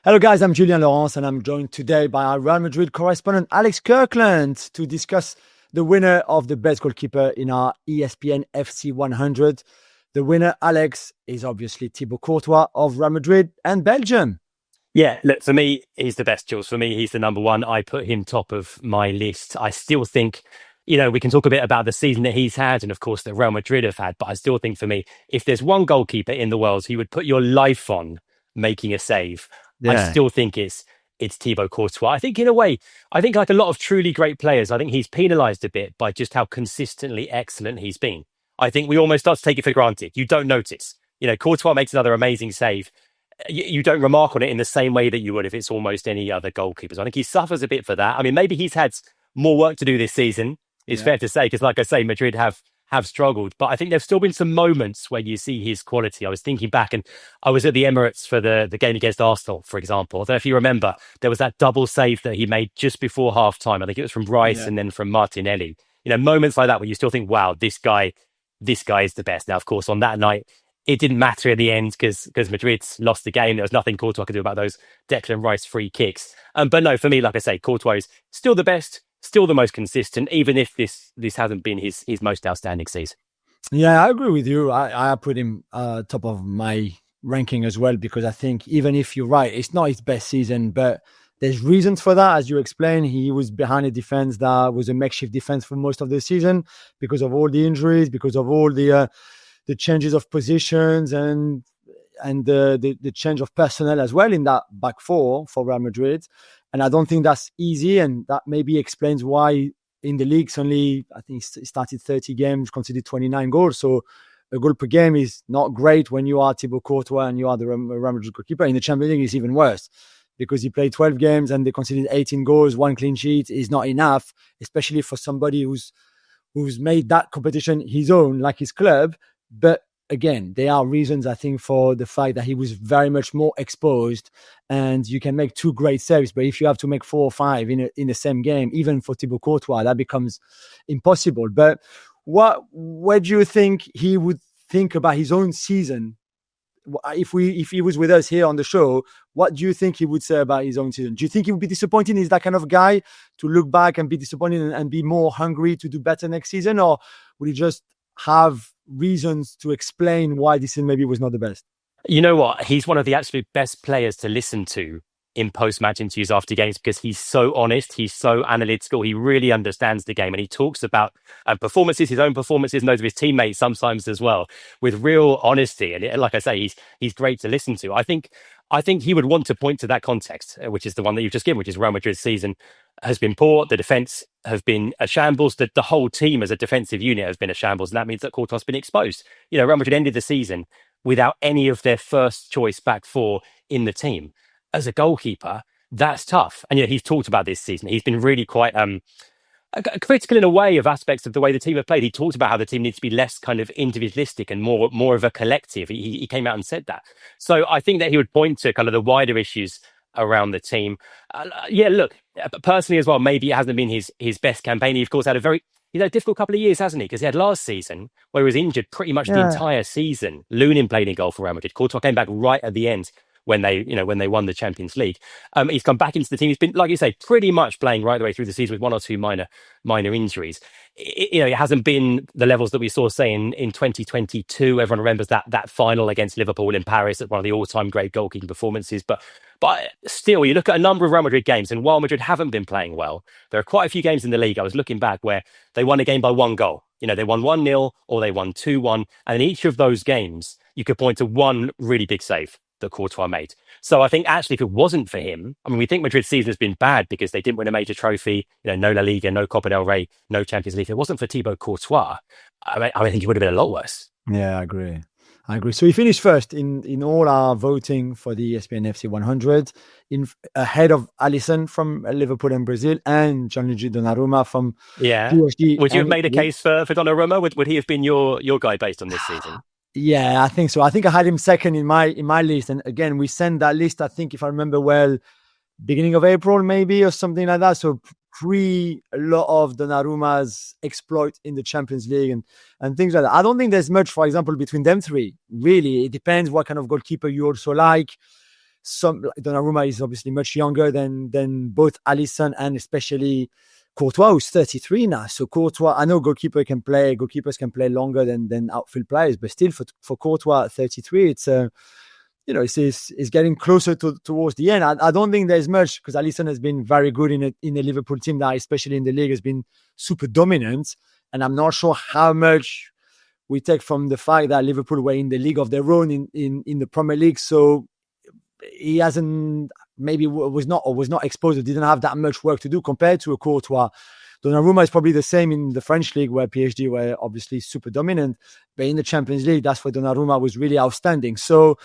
Hello guys, I'm Julian Laurence and I'm joined today by our Real Madrid correspondent Alex Kirkland to discuss the winner of the best goalkeeper in our ESPN FC 100. The winner, Alex, is obviously Thibaut Courtois of Real Madrid and Belgium. Yeah, look, for me, he's the best, Jules. For me, he's the number one. I put him top of my list. I still think, we can talk a bit about the season that he's had and, of course, that Real Madrid have had. But I still think for me, if there's one goalkeeper in the world who you would put your life on making a save, I Yeah. still think it's Thibaut Courtois. I think in a way, I think like a lot of truly great players, I think he's penalised a bit by just how consistently excellent he's been. I think we almost start to take it for granted. You don't notice. Courtois makes another amazing save. You don't remark on it in the same way that you would if it's almost any other goalkeeper. So I think he suffers a bit for that. I mean, maybe he's had more work to do this season, it's fair to say, because like I say, Madrid have struggled. But I think there's still been some moments where you see his quality. I was thinking back and I was at the Emirates for the game against Arsenal, for example. I don't know if you remember, there was that double save that he made just before half time. I think it was from Rice and then from Martinelli. Moments like that where you still think, wow, this guy is the best. Now, of course, on that night, it didn't matter in the end because Madrid lost the game. There was nothing Courtois could do about those Declan Rice free kicks. But no, for me, like I say, Courtois is still the best, still the most consistent, even if this hasn't been his most outstanding season. Yeah, I agree with you. I put him top of my ranking as well because I think even if you're right, it's not his best season, but there's reasons for that. As you explained, he was behind a defense that was a makeshift defense for most of the season because of all the injuries, because of all the changes of positions and the change of personnel as well in that back four for Real Madrid. And I don't think that's easy. And that maybe explains why in the leagues only, I think he started 30 games, conceded 29 goals. So a goal per game is not great when you are Thibaut Courtois and you are the Real Madrid goalkeeper. In the Champions League, it's even worse because he played 12 games and they conceded 18 goals. One clean sheet is not enough, especially for somebody who's made that competition his own, like his club. But again, there are reasons, I think, for the fact that he was very much more exposed and you can make two great saves. But if you have to make 4 or 5 in the same game, even for Thibaut Courtois, that becomes impossible. But what do you think he would think about his own season? If he was with us here on the show, what do you think he would say about his own season? Do you think he would be disappointed? Is that kind of guy to look back and be disappointed and be more hungry to do better next season? Or would he just have reasons to explain why this maybe was not the best? You know what? He's one of the absolute best players to listen to in post-match interviews after games because he's so honest, he's so analytical, he really understands the game and he talks about performances, his own performances and those of his teammates sometimes as well, with real honesty. And like I say, he's great to listen to. I think he would want to point to that context, which is the one that you've just given, which is Real Madrid's season has been poor. The defence have been a shambles. The whole team as a defensive unit has been a shambles. And that means that Courtois has been exposed. Real Madrid ended the season without any of their first choice back four in the team. As a goalkeeper, that's tough. And he's talked about this season. He's been really quite critical in a way of aspects of the way the team have played. He talked about how the team needs to be less kind of individualistic and more of a collective. He came out and said that. So I think that he would point to kind of the wider issues around the team. Look, personally as well, maybe it hasn't been his best campaign. He, of course, had a difficult couple of years, hasn't he? Because he had last season where he was injured pretty much the entire season. Lunin played in goal for Real Madrid. Courtois came back right at the end when they won the Champions League. He's come back into the team. He's been, like you say, pretty much playing right the way through the season with 1 or 2 minor injuries. It hasn't been the levels that we saw, say, in 2022. Everyone remembers that final against Liverpool in Paris at one of the all-time great goalkeeping performances. But still, you look at a number of Real Madrid games, and while Madrid haven't been playing well, there are quite a few games in the league, I was looking back, where they won a game by 1 goal. They won 1-0 or they won 2-1. And in each of those games, you could point to one really big save that Courtois made. So I think actually if it wasn't for him, I mean, we think Madrid's season has been bad because they didn't win a major trophy, no La Liga, no Copa del Rey, no Champions League. If it wasn't for Thibaut Courtois, I think it would have been a lot worse. Yeah, I agree. So he finished first in all our voting for the ESPN FC 100, ahead of Alisson from Liverpool and Brazil and Gianluigi Donnarumma from PSG. Would you have made a case for Donnarumma? Would he have been your guy based on this season? Yeah, I think so. I think I had him second in my list. And again, we sent that list, I think, if I remember well, beginning of April, maybe, or something like that. So pre a lot of Donnarumma's exploit in the Champions League and things like that. I don't think there's much, for example, between them three. Really, it depends what kind of goalkeeper you also like. Donnarumma is obviously much younger than both Alisson and especially Courtois, who's 33 now. So Courtois, I know goalkeepers can play longer than outfield players, but still for Courtois at 33, it's getting closer towards the end. I don't think there's much, because Alisson has been very good in a Liverpool team that, especially in the league, has been super dominant. And I'm not sure how much we take from the fact that Liverpool were in the league of their own in the Premier League. So he hasn't, maybe was not exposed, or didn't have that much work to do compared to a Courtois. Donnarumma is probably the same in the French league, where PSG were obviously super dominant, but in the Champions League, that's where Donnarumma was really outstanding. So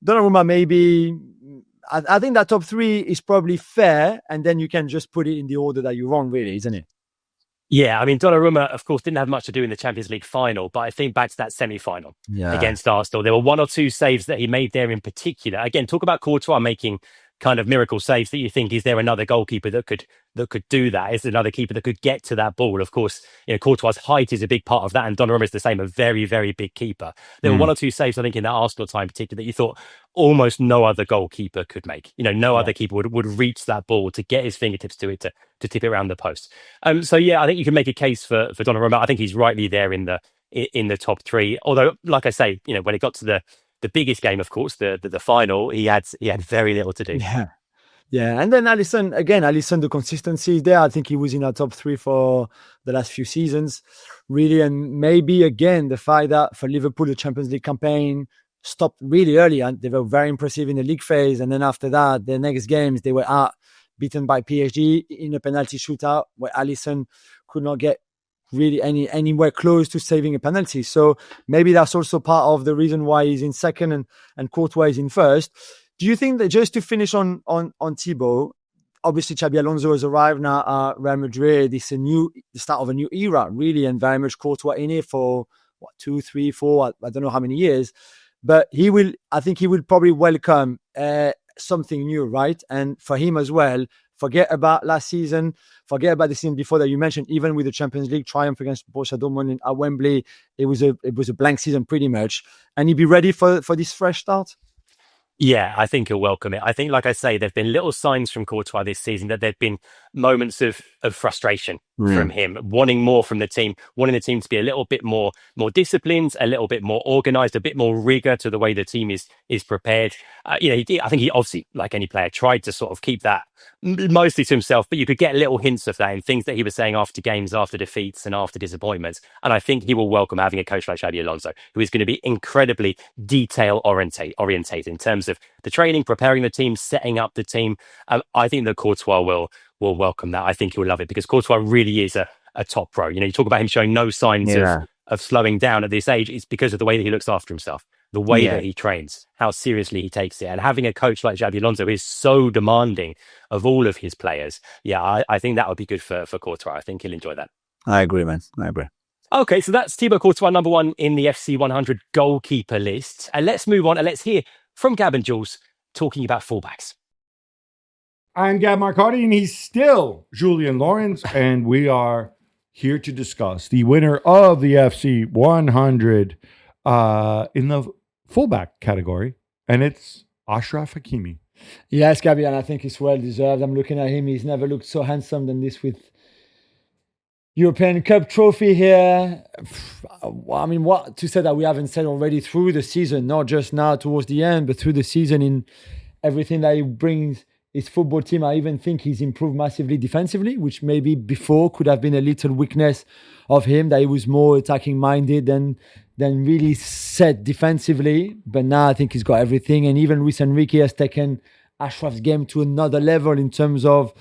Donnarumma, maybe, I think that top three is probably fair, and then you can just put it in the order that you want, really, isn't it? Yeah, I mean, Donnarumma, of course, didn't have much to do in the Champions League final, but I think back to that semi-final against Arsenal, there were one or two saves that he made there in particular. Again, talk about Courtois making kind of miracle saves that you think, is there another goalkeeper that could do that? Is there another keeper that could get to that ball? Of course, Courtois' height is a big part of that, and Donnarumma is the same, a very, very big keeper. There were one or two saves, I think, in that Arsenal time in particular, that you thought almost no other goalkeeper could make. No other keeper would reach that ball to get his fingertips to it, to tip it around the post. So yeah, I think you can make a case for Donnarumma. I think he's rightly there in the top three. Although, like I say, when it got to the biggest game, of course, the final, he had very little to do. Yeah. And then Alisson, the consistency is there. I think he was in our top three for the last few seasons, really. And maybe, again, the fact that for Liverpool, the Champions League campaign stopped really early, and they were very impressive in the league phase. And then after that, the next games, they were beaten by PSG in a penalty shootout, where Alisson could not get really anywhere close to saving a penalty. So maybe that's also part of the reason why he's in second and Courtois is in first. Do you think that, just to finish on Thibaut, obviously Xabi Alonso has arrived now at Real Madrid. It's the start of a new era, really, and very much Courtois in it for 2, 3, 4, I don't know how many years. But I think he will probably welcome something new, right? And for him as well, forget about last season, forget about the season before that you mentioned. Even with the Champions League triumph against Borussia Dortmund at Wembley, it was a blank season pretty much. And he'd be ready for this fresh start. Yeah, I think he'll welcome it. I think, like I say, there've been little signs from Courtois this season that there've been moments of frustration from him, wanting more from the team, wanting the team to be a little bit more disciplined, a little bit more organised, a bit more rigour to the way the team is prepared. I think he obviously, like any player, tried to sort of keep that mostly to himself, but you could get little hints of that in things that he was saying after games, after defeats and after disappointments. And I think he will welcome having a coach like Xabi Alonso, who is going to be incredibly detail orientated in terms of the training, preparing the team, setting up the team. I think that Courtois will welcome that. I think he will love it, because Courtois really is a top pro. You talk about him showing no signs of slowing down at this age. It's because of the way that he looks after himself, the way that he trains, how seriously he takes it. And having a coach like Xabi Alonso who is so demanding of all of his players, I think that would be good for Courtois. I think he'll enjoy that. I agree, man. I agree. Okay, so that's Thibaut Courtois, number one in the FC 100 goalkeeper list. And let's move on and let's hear from Gab and Jules talking about fullbacks. I'm Gab Marcotti, and he's still Julian Lawrence, and we are here to discuss the winner of the FC 100 in the fullback category, and it's Achraf Hakimi. Yes, Gabi, and I think it's well deserved. I'm looking at him. He's never looked so handsome than this with European Cup trophy here. I mean, what to say that we haven't said already through the season, not just now towards the end, but through the season, in everything that he brings his football team. I even think he's improved massively defensively, which maybe before could have been a little weakness of him, that he was more attacking minded than really set defensively. But now I think he's got everything. And even Luis Enrique has taken Achraf's game to another level in terms of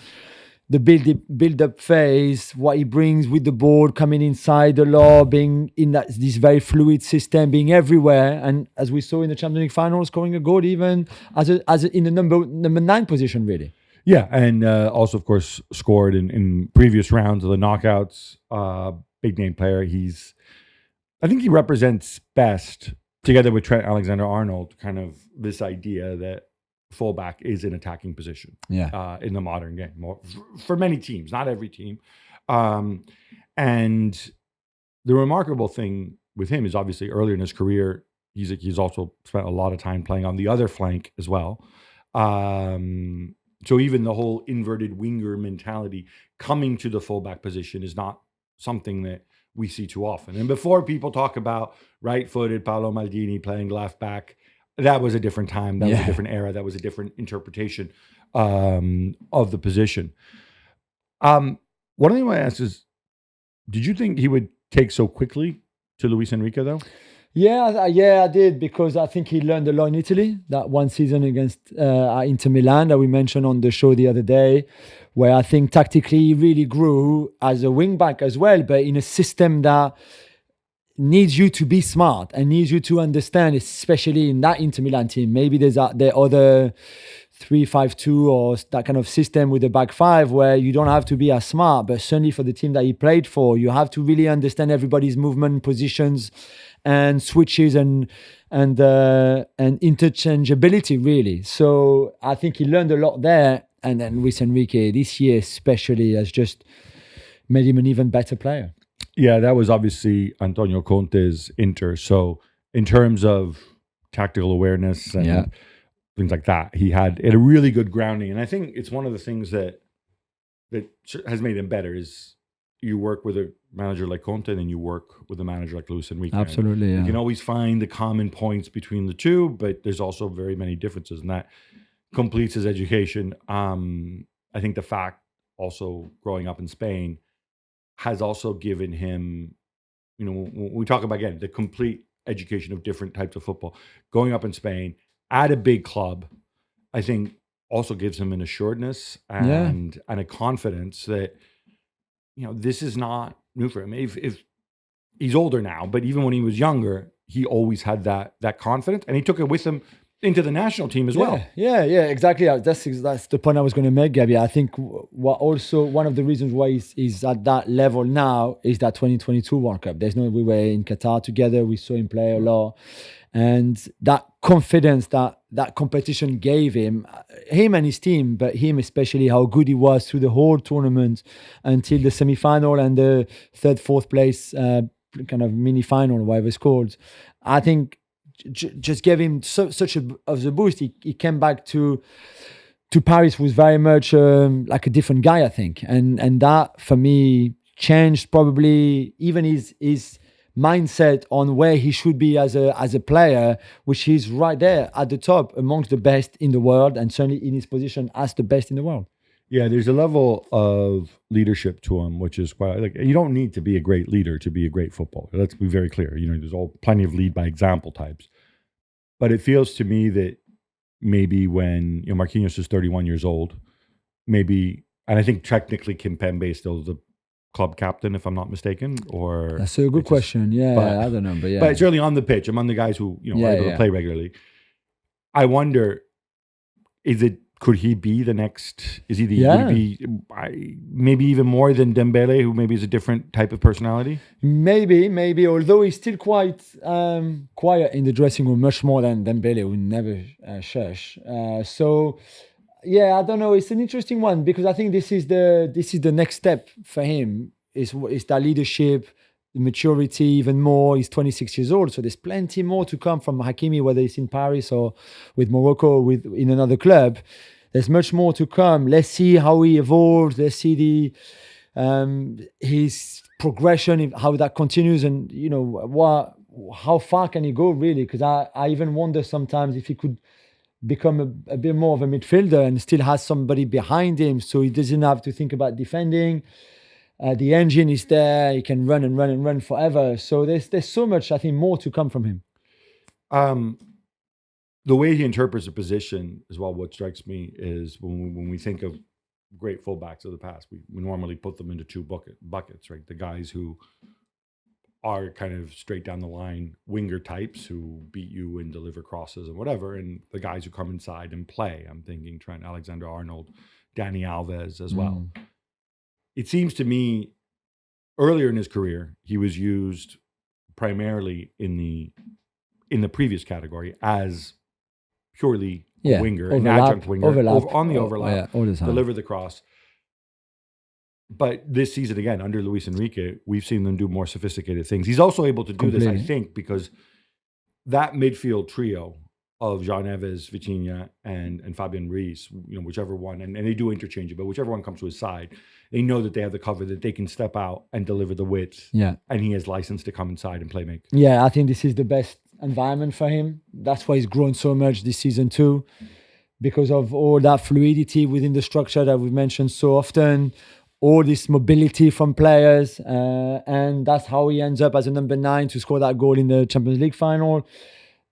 the build-up phase, what he brings with the ball, coming inside the law, being in this very fluid system, being everywhere, and as we saw in the Champions League final, scoring a goal even as in the number 9 position, really. Yeah, and also, of course, scored in previous rounds of the knockouts. Big name player. I think he represents best, together with Trent Alexander-Arnold, kind of this idea that fullback is an attacking position in the modern game, for many teams, not every team. And the remarkable thing with him is, obviously earlier in his career, he's also spent a lot of time playing on the other flank as well. So even the whole inverted winger mentality coming to the fullback position is not something that we see too often. And before people talk about right-footed Paolo Maldini playing left back, that was a different time. That was a different era. That was a different interpretation of the position. One thing I want to ask is, did you think he would take so quickly to Luis Enrique, though? Yeah, I did, because I think he learned a lot in Italy. That one season against Inter Milan that we mentioned on the show the other day, where I think tactically he really grew as a wing back as well, but in a system that needs you to be smart and needs you to understand, especially in that Inter Milan team. Maybe there other 3-5-2 or that kind of system with the back five where you don't have to be as smart, but certainly for the team that he played for, you have to really understand everybody's movement, positions, and switches and interchangeability, really. So I think he learned a lot there, and then Luis Enrique this year especially has just made him an even better player. Yeah, that was obviously Antonio Conte's Inter. So in terms of tactical awareness and things like that, he had a really good grounding. And I think it's one of the things that has made him better is you work with a manager like Conte and then you work with a manager like Luis Enrique. Absolutely, You can always find the common points between the two, but there's also very many differences, and that completes his education. I think the fact also growing up in Spain has also given him, when we talk about, again, the complete education of different types of football, going up in Spain at a big club, I think also gives him an assuredness and a confidence that, this is not new for him. If he's older now, but even when he was younger, he always had that confidence, and he took it with him into the national team as well. Yeah, exactly. That's the point I was going to make, Gabby. I think also one of the reasons why he's at that level now is that 2022 World Cup. We were in Qatar together. We saw him play a lot, and that confidence that competition gave him and his team, but him especially, how good he was through the whole tournament until the semi-final and the fourth place kind of mini final, whatever it's called. I think just gave him such a boost. He came back to Paris was very much like a different guy, I think, and that for me changed probably even his mindset on where he should be as a player, which is right there at the top amongst the best in the world, and certainly in his position as the best in the world. Yeah, there's a level of leadership to him, which is quite like, you don't need to be a great leader to be a great footballer. Let's be very clear. There's plenty of lead by example types. But it feels to me that maybe when Marquinhos is 31 years old, maybe, and I think technically Kimpembe is still the club captain, if I'm not mistaken. Or that's a good question. I don't know, but But certainly on the pitch, among the guys who are able to play regularly. I wonder, could he be the next? Is he would he be maybe even more than Dembele, who maybe is a different type of personality? Maybe. Although he's still quite quiet in the dressing room, much more than Dembele, who never shush. So, I don't know. It's an interesting one because I think this is the next step for him. Is that leadership, maturity, even more. He's 26 years old, so there's plenty more to come from Hakimi, whether it's in Paris or with Morocco, or in another club. There's much more to come. Let's see how he evolves. Let's see his progression, how that continues, and how far can he go really? Because I even wonder sometimes if he could become a bit more of a midfielder and still has somebody behind him, so he doesn't have to think about defending. The engine is there. He can run and run and run forever. So there's so much, I think, more to come from him. The way he interprets the position as well, what strikes me is when we think of great fullbacks of the past, we normally put them into two buckets, right? The guys who are kind of straight down the line winger types who beat you and deliver crosses and whatever, and the guys who come inside and play. I'm thinking Trent Alexander-Arnold, Dani Alves as well. It seems to me earlier in his career, he was used primarily in the previous category as purely a winger, an adjunct winger, on the overlap, deliver the cross. But this season, again, under Luis Enrique, we've seen them do more sophisticated things. He's also able to do this, I think, because that midfield trio of Jean Neves, Vitinha, and Fabian Ruiz, whichever one, and they do interchange it, but whichever one comes to his side, they know that they have the cover, that they can step out and deliver the width. Yeah. And he has license to come inside and play make. Yeah, I think this is the best environment for him. That's why he's grown so much this season too, because of all that fluidity within the structure that we've mentioned so often, all this mobility from players, and that's how he ends up as a number 9 to score that goal in the Champions League final.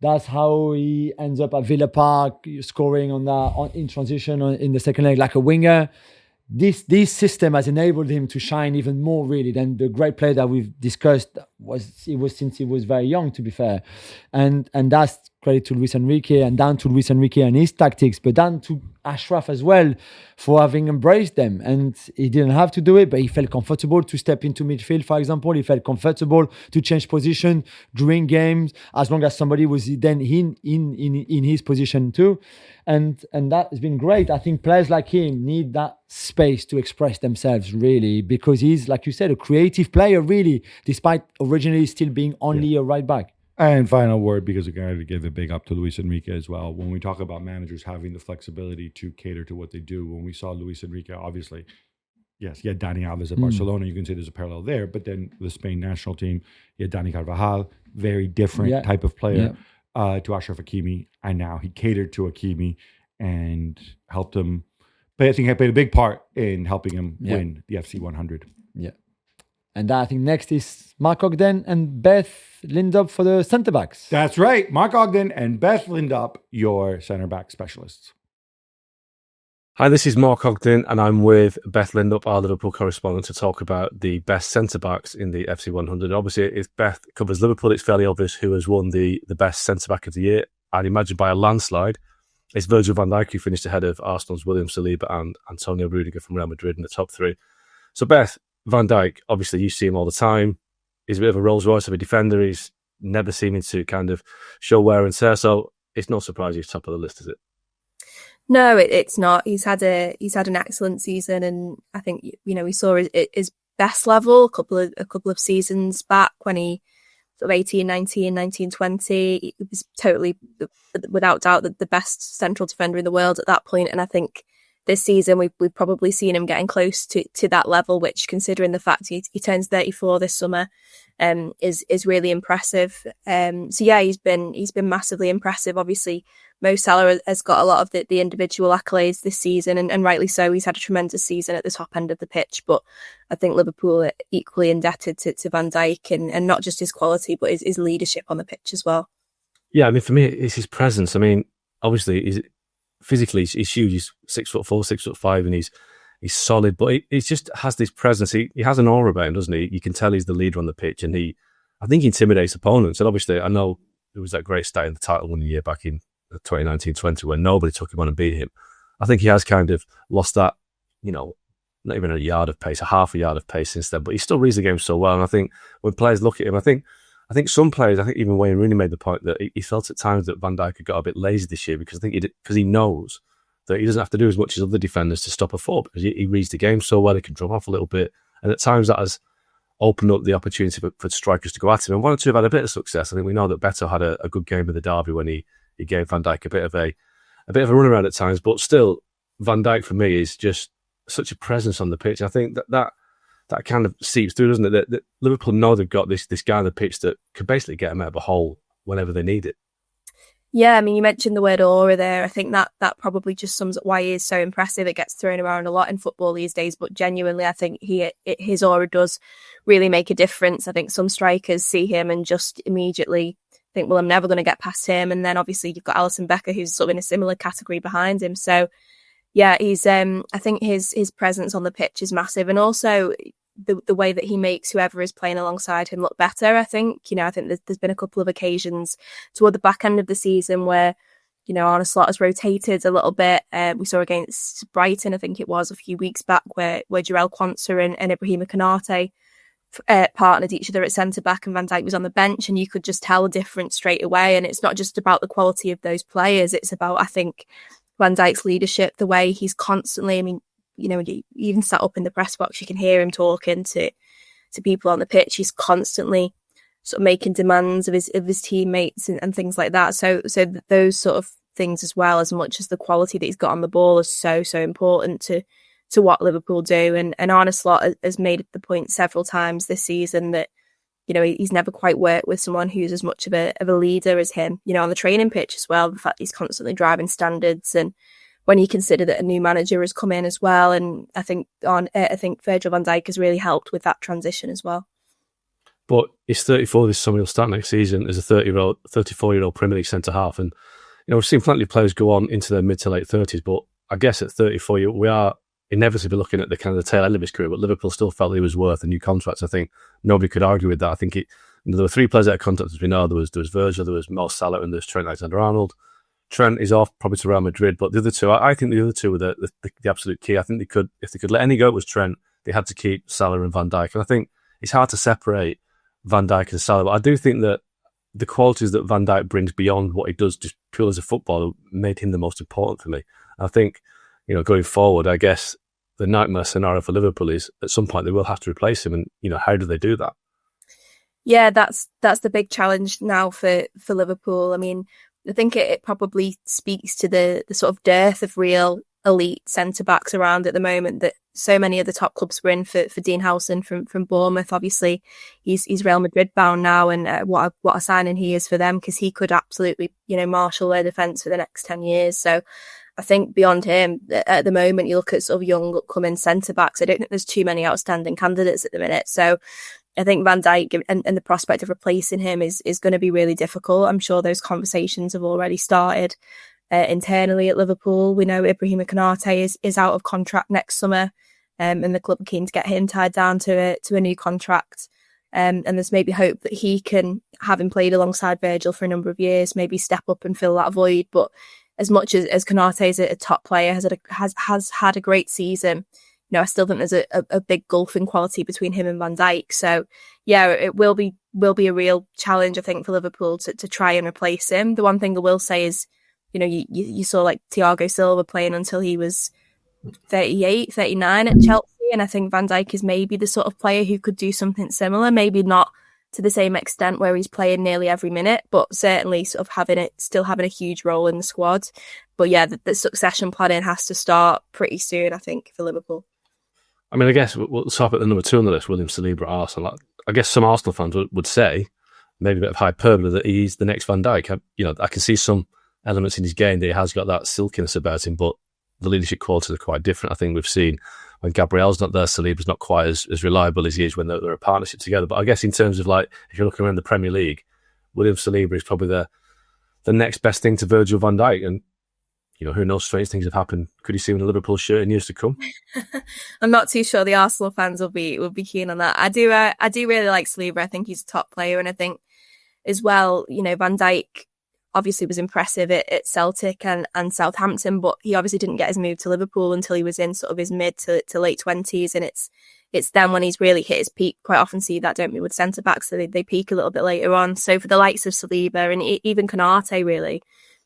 That's how he ends up at Villa Park, scoring in transition in the second leg like a winger. This system has enabled him to shine even more really than the great player that we've discussed was since he was very young, to be fair. And that's credit to Luis Enrique, and down to Luis Enrique and his tactics, but down to Achraf as well for having embraced them. And he didn't have to do it, but he felt comfortable to step into midfield, for example. He felt comfortable to change position during games, as long as somebody was then in his position too. And that has been great. I think players like him need that space to express themselves, really, because he's, like you said, a creative player, really, despite originally still being only a right back. And final word, because again, I got to give a big up to Luis Enrique as well. When we talk about managers having the flexibility to cater to what they do, when we saw Luis Enrique, obviously, yes, he had Dani Alves at Barcelona. You can say there's a parallel there. But then the Spain national team, he had Dani Carvajal, very different type of player, to Achraf Hakimi. And now he catered to Hakimi and helped him. But I think he played a big part in helping him win the FC 100. Yeah. And I think next is Mark Ogden and Beth Lindup for the centre-backs. That's right. Mark Ogden and Beth Lindup, your centre-back specialists. Hi, this is Mark Ogden, and I'm with Beth Lindup, our Liverpool correspondent, to talk about the best centre-backs in the FC 100. Obviously, if Beth covers Liverpool, it's fairly obvious who has won the best centre-back of the year. I'd imagine by a landslide. It's Virgil van Dijk, who finished ahead of Arsenal's William Saliba and Antonio Rudiger from Real Madrid in the top 3. So, Beth, Van Dijk, obviously you see him all the time. He's a bit of a Rolls Royce of a defender. He's never seeming to kind of show wear and tear. So it's no surprise he's top of the list, is it? No, it's not. He's had an excellent season, and I think we saw his best level a couple of seasons back when he sort of 18, 19, 19, 20. He was totally, without doubt, the best central defender in the world at that point. And I think this season, we've probably seen him getting close to that level, which, considering the fact he turns 34 this summer, is really impressive. So yeah, he's been massively impressive. Obviously, Mo Salah has got a lot of the individual accolades this season, and rightly so. He's had a tremendous season at the top end of the pitch, but I think Liverpool are equally indebted to Van Dijk, and not just his quality, but his leadership on the pitch as well. Yeah, I mean, for me, it's his presence. I mean, obviously, physically, he's huge. He's 6'4", 6'5", and he's solid. But he just has this presence. He has an aura about him, doesn't he? You can tell he's the leader on the pitch, and I think he intimidates opponents. And obviously, I know there was that great start in the title-winning year back in 2019-20 when nobody took him on and beat him. I think he has kind of lost that, not even a yard of pace, a half a yard of pace since then. But he still reads the game so well. And I think when players look at him, I think some players, even Wayne Rooney made the point that he felt at times that Van Dijk had got a bit lazy this year, because I think he knows that he doesn't have to do as much as other defenders to stop a foul, because he reads the game so well, he can drop off a little bit. And at times that has opened up the opportunity for strikers to go at him. And one or two have had a bit of success. I think we know that Beto had a good game of the derby when he gave Van Dijk a bit of a runaround at times. But still, Van Dijk for me is just such a presence on the pitch. I think that kind of seeps through, doesn't it? That Liverpool know they've got this guy on the pitch that could basically get them out of a hole whenever they need it. Yeah, I mean, you mentioned the word aura there. I think that probably just sums up why he is so impressive. It gets thrown around a lot in football these days, but genuinely, I think his aura does really make a difference. I think some strikers see him and just immediately think, well, I'm never going to get past him. And then obviously you've got Alisson Becker, who's sort of in a similar category behind him. So yeah, he's I think his presence on the pitch is massive, and also the way that he makes whoever is playing alongside him look better. I think there's been a couple of occasions toward the back end of the season where Arne Slot has rotated a little bit. We saw against Brighton, I think it was a few weeks back, where Jarell Quansah and Ibrahima Konate partnered each other at centre back, and Van Dijk was on the bench, and you could just tell the difference straight away. And it's not just about the quality of those players; it's about, I think, Van Dijk's leadership, the way he's constantly. I mean, you even sat up in the press box, you can hear him talking to people on the pitch. He's constantly sort of making demands of his teammates and things like that. So those sort of things as well, as much as the quality that he's got on the ball, is so important to what Liverpool do. And Arne Slot has made the point several times this season that, you know, he's never quite worked with someone who's as much of a leader as him, you know, on the training pitch as well. The fact he's constantly driving standards, and when you consider that a new manager has come in as well, and I think Virgil van Dijk has really helped with that transition as well. But he's 34 this summer. He'll start next season as a 34-year-old Premier League centre half, and you know, we've seen plenty of players go on into their mid to late 30s. But I guess at 34, we are inevitably looking at the kind of the tail end of his career. But Liverpool still felt he was worth a new contract. I think nobody could argue with that. I think there were 3 players that had contracts, as we know. There was Virgil, there was Mo Salah, and there's Trent Alexander-Arnold. Trent is off probably to Real Madrid, but the other two, I think the other two were the absolute key. I think if they could let any go, it was Trent. They had to keep Salah and Van Dijk. And I think it's hard to separate Van Dijk and Salah, but I do think that the qualities that Van Dijk brings beyond what he does just purely as a footballer made him the most important for me. I think, you know, going forward, I guess the nightmare scenario for Liverpool is at some point they will have to replace him, and you know, how do they do that? Yeah, that's the big challenge now for Liverpool. I mean, I think it probably speaks to the sort of dearth of real elite centre-backs around at the moment that so many of the top clubs were in for Dean Howson from Bournemouth. Obviously, he's Real Madrid bound now, and what a signing he is for them, because he could absolutely, you know, marshal their defence for the next 10 years. So I think beyond him, at the moment, you look at sort of young upcoming centre-backs, I don't think there's too many outstanding candidates at the minute. So I think Van Dijk and the prospect of replacing him is going to be really difficult. I'm sure those conversations have already started internally at Liverpool. We know Ibrahima Konate is out of contract next summer, and the club are keen to get him tied down to a new contract. And there's maybe hope that he can, having played alongside Virgil for a number of years, maybe step up and fill that void. But as much as Konate is a top player, has had a great season, you know, I still think there's a big gulf in quality between him and Van Dijk. So, yeah, it will be a real challenge, I think, for Liverpool to try and replace him. The one thing I will say is, you know, you saw like Thiago Silva playing until he was 38, 39 at Chelsea, and I think Van Dijk is maybe the sort of player who could do something similar, maybe not to the same extent where he's playing nearly every minute, but certainly sort of still having a huge role in the squad. But yeah, the succession planning has to start pretty soon, I think, for Liverpool. I mean, I guess we'll stop at the number 2 on the list, William Saliba at Arsenal. I guess some Arsenal fans would say, maybe a bit of hyperbole, that he's the next Van Dijk. I can see some elements in his game that he has got that silkiness about him, but the leadership qualities are quite different. I think we've seen when Gabriel's not there, Saliba's not quite as reliable as he is when they're a partnership together. But I guess in terms of, like, if you're looking around the Premier League, William Saliba is probably the next best thing to Virgil van Dijk. And, you know, who knows, strange things have happened. Could you see him in a Liverpool shirt in years to come? I'm not too sure the Arsenal fans will be keen on that. I do really like Saliba. I think he's a top player, and I think as well, you know, Van Dijk obviously was impressive at Celtic and Southampton, but he obviously didn't get his move to Liverpool until he was in sort of his mid to late 20s, and it's then when he's really hit his peak. Quite often see that, don't we, with centre backs, so they peak a little bit later on. So for the likes of Saliba and even Konate, really,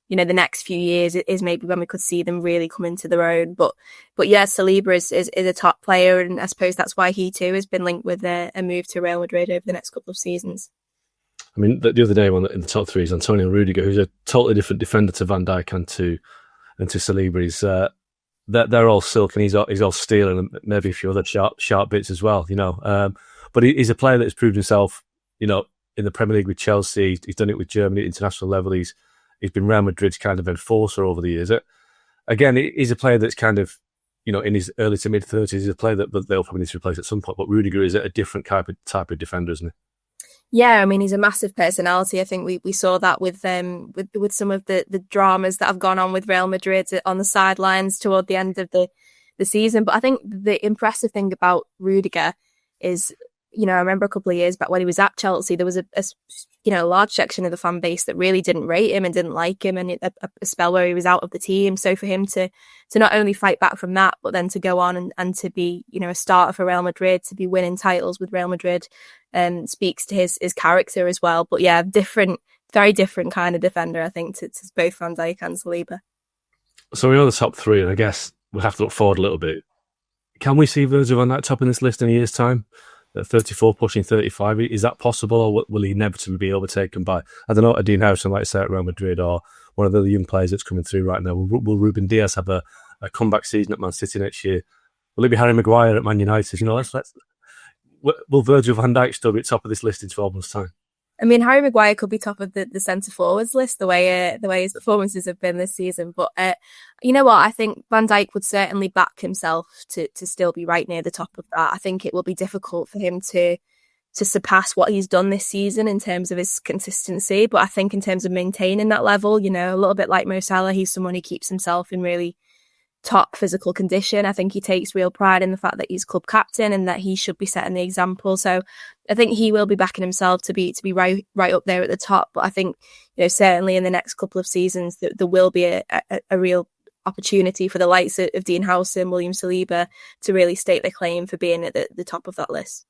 you know, the next few years is maybe when we could see them really come into their own. But yeah, Saliba is a top player, and I suppose that's why he too has been linked with a move to Real Madrid over the next couple of seasons. I mean, the other day in the top 3 is Antonio Rudiger, who's a totally different defender to Van Dijk and to Saliba. He's they're all silk, and he's all steel, and maybe a few other sharp bits as well, you know. But he's a player that's proved himself, you know, in the Premier League with Chelsea. He's done it with Germany at international level. He's been Real Madrid's kind of enforcer over the years. Again, he's a player that's kind of, you know, in his early to mid 30s. He's a player that they'll probably need to replace at some point. But Rudiger is a different type of defender, isn't he? Yeah, I mean, he's a massive personality. I think we saw that with some of the dramas that have gone on with Real Madrid on the sidelines toward the end of the season. But I think the impressive thing about Rudiger is, you know, I remember a couple of years back when he was at Chelsea, there was a large section of the fan base that really didn't rate him and didn't like him, and a spell where he was out of the team. So for him to not only fight back from that, but then to go on and to be, you know, a starter for Real Madrid, to be winning titles with Real Madrid, speaks to his character as well. But yeah, very different kind of defender, I think, to both Van Dijk and Saliba. So we know the top 3, and I guess we'll have to look forward a little bit. Can we see Virgil van Dijk top in this list in a year's time? at 34, pushing 35. Is that possible, or will he inevitably be overtaken by, I don't know, a Dean Howson, like say at Real Madrid, or one of the other young players that's coming through right now? Will Ruben Diaz have a comeback season at Man City next year? Will it be Harry Maguire at Man United? Will Virgil van Dijk still be at top of this list in 12 months' time? I mean, Harry Maguire could be top of the centre forwards list the way his performances have been this season. But you know what? I think Van Dijk would certainly back himself to still be right near the top of that. I think it will be difficult for him to surpass what he's done this season in terms of his consistency. But I think in terms of maintaining that level, a little bit like Mo Salah, he's someone who keeps himself in really top physical condition. I think he takes real pride in the fact that he's club captain and that he should be setting the example. So I think he will be backing himself to be right up there at the top. But I think certainly in the next couple of seasons there will be a real opportunity for the likes of Dean Howson, William Saliba to really stake their claim for being at the top of that list.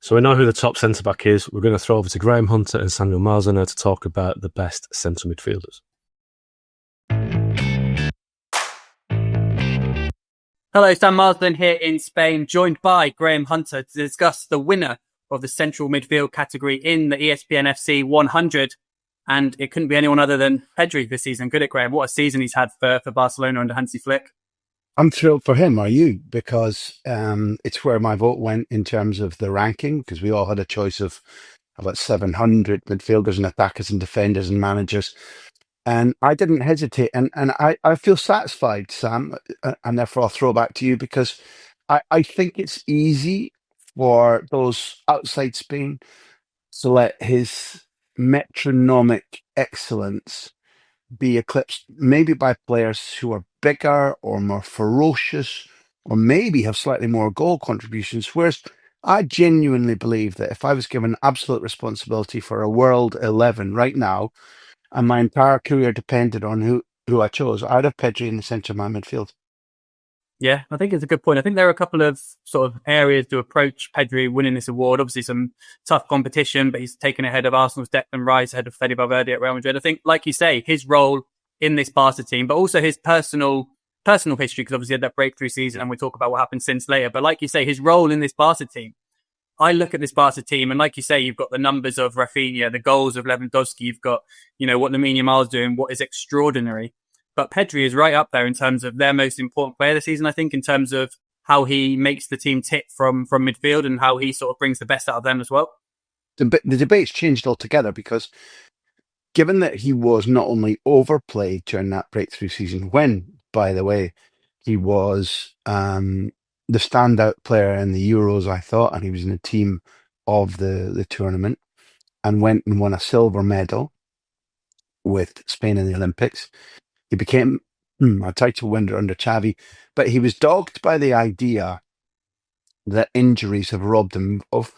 So we know who the top centre back is. We're going to throw over to Graham Hunter and Samuel Marsden to talk about the best centre midfielders. Hello, Sam Marsden here in Spain, joined by Graham Hunter to discuss the winner of the central midfield category in the ESPN FC 100. And it couldn't be anyone other than Pedri this season. Good at Graham. What a season he's had for Barcelona under Hansi Flick. I'm thrilled for him, are you? Because it's where my vote went in terms of the ranking, because we all had a choice of about 700 midfielders and attackers and defenders and managers. And I didn't hesitate. And I feel satisfied, Sam, and therefore I'll throw back to you, because I think it's easy for those outside Spain to let his metronomic excellence be eclipsed maybe by players who are bigger or more ferocious or maybe have slightly more goal contributions. Whereas I genuinely believe that if I was given absolute responsibility for a world 11 right now, and my entire career depended on who I chose, I'd have Pedri in the centre of my midfield. Yeah, I think it's a good point. I think there are a couple of sort of areas to approach Pedri winning this award. Obviously, some tough competition, but he's taken ahead of Arsenal's Declan Rice, ahead of Fede Valverde at Real Madrid. I think, like you say, his role in this Barca team, but also his personal history, because obviously he had that breakthrough season, and we'll talk about what happened since later. But like you say, his role in this Barca team, I look at this Barca team, and like you say, you've got the numbers of Rafinha, the goals of Lewandowski, you've got, what Lamine Yamal's doing, what is extraordinary. But Pedri is right up there in terms of their most important player this season, I think, in terms of how he makes the team tick from midfield and how he sort of brings the best out of them as well. The debate's changed altogether, because given that he was not only overplayed during that breakthrough season, when, by the way, he was the standout player in the Euros, I thought, and he was in the team of the tournament and went and won a silver medal with Spain in the Olympics. He became a title winner under Xavi, but he was dogged by the idea that injuries have robbed him of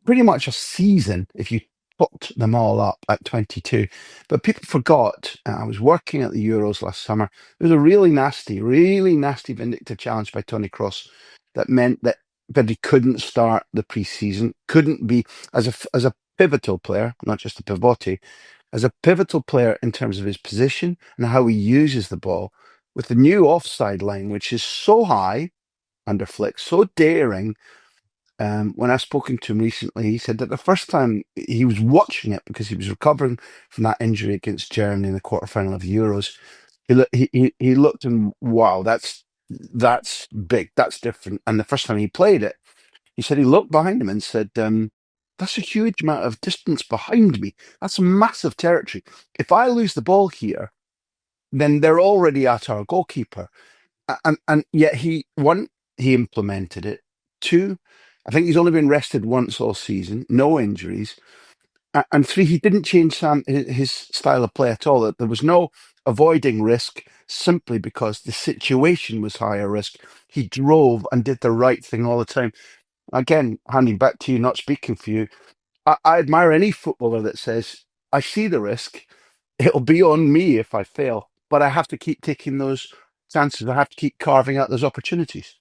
pretty much a season if you put them all up at 22. But people forgot, I was working at the Euros last summer, there was a really nasty vindictive challenge by Tony Kroos that meant that Pedri couldn't start the pre-season, couldn't be, as a pivotal player, not just a pivote, as a pivotal player in terms of his position and how he uses the ball, with the new offside line, which is so high under Flick, so daring. When I've spoken to him recently, he said that the first time he was watching it, because he was recovering from that injury against Germany in the quarterfinal of the Euros, he looked and, wow, that's big, that's different. And the first time he played it, he said he looked behind him and said, that's a huge amount of distance behind me. That's a massive territory. If I lose the ball here, then they're already at our goalkeeper. And yet he implemented it. Two, I think he's only been rested once all season, no injuries. And three, he didn't change his style of play at all. There was no avoiding risk simply because the situation was higher risk. He drove and did the right thing all the time. Again, handing back to you, not speaking for you, I admire any footballer that says, I see the risk, it'll be on me if I fail, but I have to keep taking those chances. I have to keep carving out those opportunities.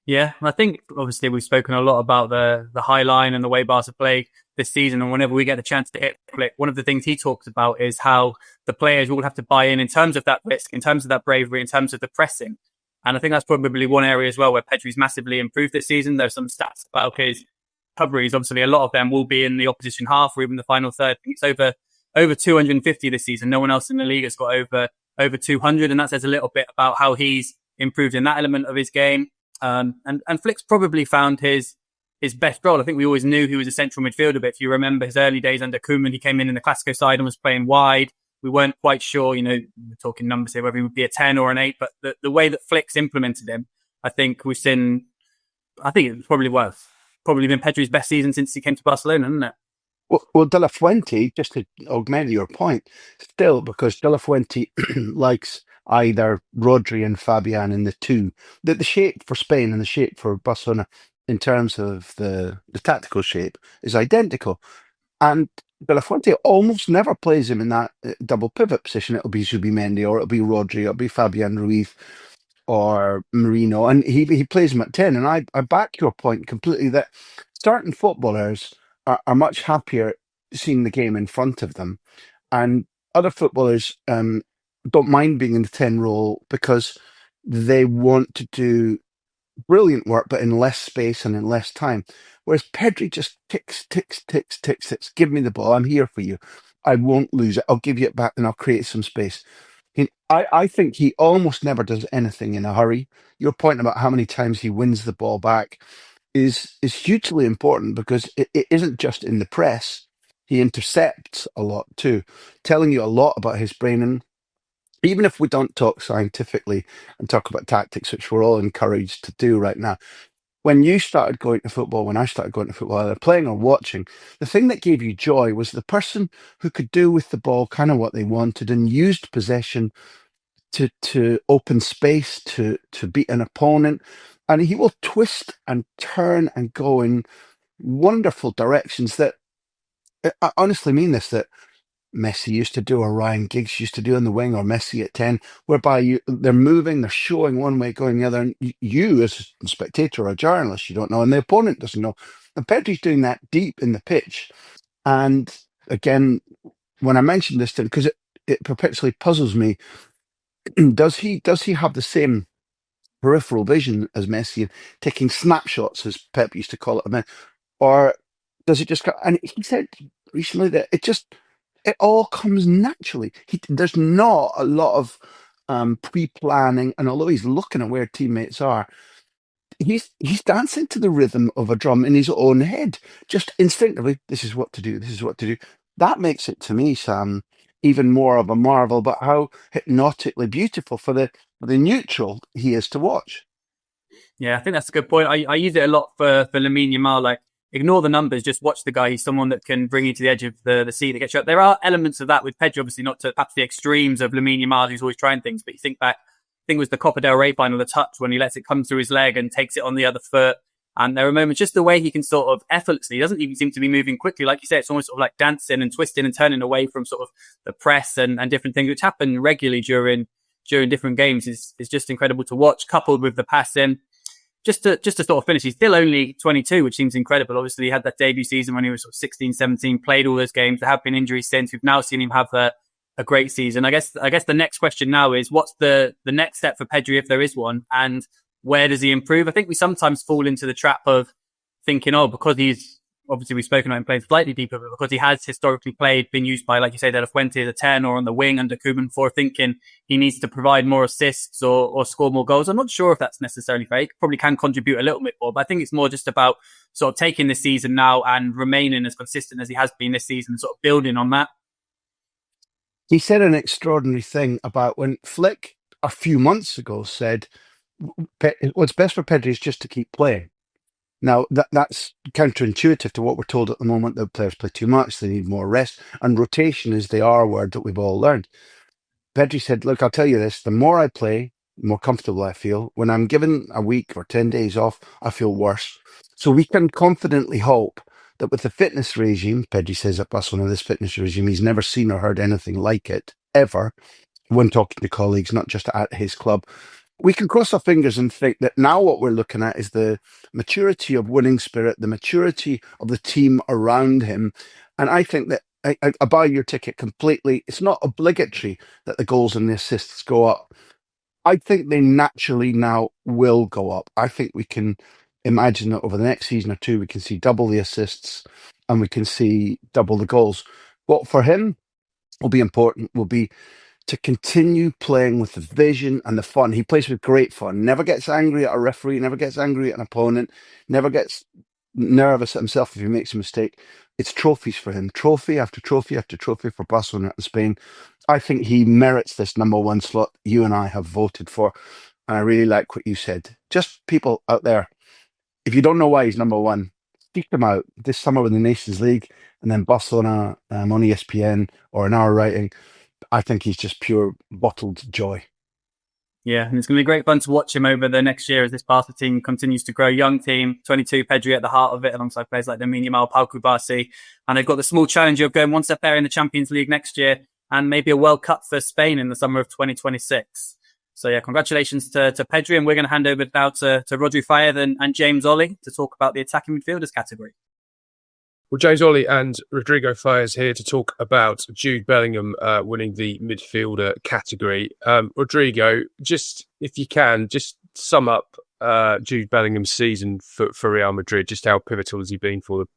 Yeah, I think obviously we've spoken a lot about the high line and the way Barca play this season, and whenever we get the chance to hit Flick, one of the things he talks about is how the players all have to buy in terms of that risk, in terms of that bravery, in terms of the pressing. And I think that's probably one area as well where Pedri's massively improved this season. There's some stats about his recoveries. Obviously, a lot of them will be in the opposition half or even the final third. I think it's over 250 this season. No one else in the league has got over 200. And that says a little bit about how he's improved in that element of his game. And Flick's probably found his best role. I think we always knew he was a central midfielder, but if you remember his early days under Koeman, he came in the Clasico side and was playing wide. We weren't quite sure, we're talking numbers here, whether he would be a 10 or an 8, but the way that Flick's implemented him, I think it's probably been Pedri's best season since he came to Barcelona, isn't it? Well, De La Fuente, just to augment your point, still, because De La Fuente likes either Rodri and Fabian in the two, the shape for Spain and the shape for Barcelona in terms of the tactical shape is identical. And De La Fuente almost never plays him in that double pivot position. It'll be Zubimendi or it'll be Rodri, it'll be Fabian Ruiz or Marino, and he plays him at 10. And I back your point completely that certain footballers are much happier seeing the game in front of them, and other footballers don't mind being in the 10 role because they want to do brilliant work, but in less space and in less time. Whereas Pedri just ticks. Give me the ball. I'm here for you. I won't lose it. I'll give you it back and I'll create some space. I think he almost never does anything in a hurry. Your point about how many times he wins the ball back is hugely important because it isn't just in the press. He intercepts a lot too, telling you a lot about his brain. And even if we don't talk scientifically and talk about tactics, which we're all encouraged to do right now, when you started going to football, when I started going to football, either playing or watching, the thing that gave you joy was the person who could do with the ball kind of what they wanted and used possession to open space, to beat an opponent. And he will twist and turn and go in wonderful directions that, I honestly mean this, that Messi used to do, or Ryan Giggs used to do on the wing, or Messi at 10, whereby they're moving, they're showing one way, going the other, and you as a spectator or a journalist, you don't know, and the opponent doesn't know. And Pedri's doing that deep in the pitch. And again, when I mentioned this to him, because it perpetually puzzles me, does he have the same peripheral vision as Messi and taking snapshots, as Pep used to call it, or does it just? And he said recently that it all comes naturally. There's not a lot of pre-planning, and although he's looking at where teammates are, he's dancing to the rhythm of a drum in his own head, just instinctively. This is what to do. This is what to do. That makes it, to me, Sam, even more of a marvel. But how hypnotically beautiful for the neutral he is to watch. Yeah, I think that's a good point. I use it a lot for Lamine Yamal. Like, ignore the numbers, just watch the guy. He's someone that can bring you to the edge of the seat that gets you up. There are elements of that with Pedri, obviously not to perhaps the extremes of Lamine Yamal, who's always trying things. But you think back, I think it was the Copa del Rey final, the touch when he lets it come through his leg and takes it on the other foot. And there are moments, just the way he can sort of effortlessly, he doesn't even seem to be moving quickly. Like you say, it's almost sort of like dancing and twisting and turning away from sort of the press and different things, which happen regularly during different games. Is just incredible to watch, coupled with the passing. Just to sort of finish, he's still only 22, which seems incredible. Obviously, he had that debut season when he was sort of 16, 17, played all those games. There have been injuries since. We've now seen him have a great season. I guess the next question now is, what's the next step for Pedri, if there is one, and where does he improve? I think we sometimes fall into the trap of thinking, because he's, obviously we've spoken about him playing slightly deeper, but because he has historically been used by, like you say, De La Fuente as a 10 or on the wing under Koeman, for thinking he needs to provide more assists or score more goals. I'm not sure if that's necessarily fair. He probably can contribute a little bit more, but I think it's more just about sort of taking this season now and remaining as consistent as he has been this season, sort of building on that. He said an extraordinary thing about when Flick a few months ago said, what's best for Pedri is just to keep playing. Now, that's counterintuitive to what we're told at the moment, that players play too much, they need more rest, and rotation is the R word that we've all learned. Pedri said, look, I'll tell you this, the more I play, the more comfortable I feel. When I'm given a week or 10 days off, I feel worse. So we can confidently hope that with the fitness regime, Pedri says at Barcelona, this fitness regime, he's never seen or heard anything like it, ever, when talking to colleagues, not just at his club. We can cross our fingers and think that now what we're looking at is the maturity of winning spirit, the maturity of the team around him. And I think that I buy your ticket completely. It's not obligatory that the goals and the assists go up. I think they naturally now will go up. I think we can imagine that over the next season or two, we can see double the assists and we can see double the goals. What for him will be important will be to continue playing with the vision and the fun. He plays with great fun, never gets angry at a referee, never gets angry at an opponent, never gets nervous at himself if he makes a mistake. It's trophies for him, trophy after trophy after trophy for Barcelona and Spain. I think he merits this number one slot you and I have voted for. And I really like what you said. Just people out there, if you don't know why he's number one, seek him out this summer with the Nations League and then Barcelona on ESPN or in our writing. I think he's just pure bottled joy. Yeah, and it's going to be great fun to watch him over the next year as this Barca team continues to grow. Young team, 22, Pedri at the heart of it, alongside players like Lamine Yamal, Pau Cubarsí. And they've got the small challenge of going one step better in the Champions League next year and maybe a World Cup for Spain in the summer of 2026. So yeah, congratulations to Pedri. And we're going to hand over now to Rodri Fayed and James Ollie to talk about the attacking midfielders category. Well, James Ollie and Rodrigo Fayed here to talk about Jude Bellingham winning the midfielder category. Rodrigo, just if you can, just sum up Jude Bellingham's season for Real Madrid. Just how pivotal has he been for them?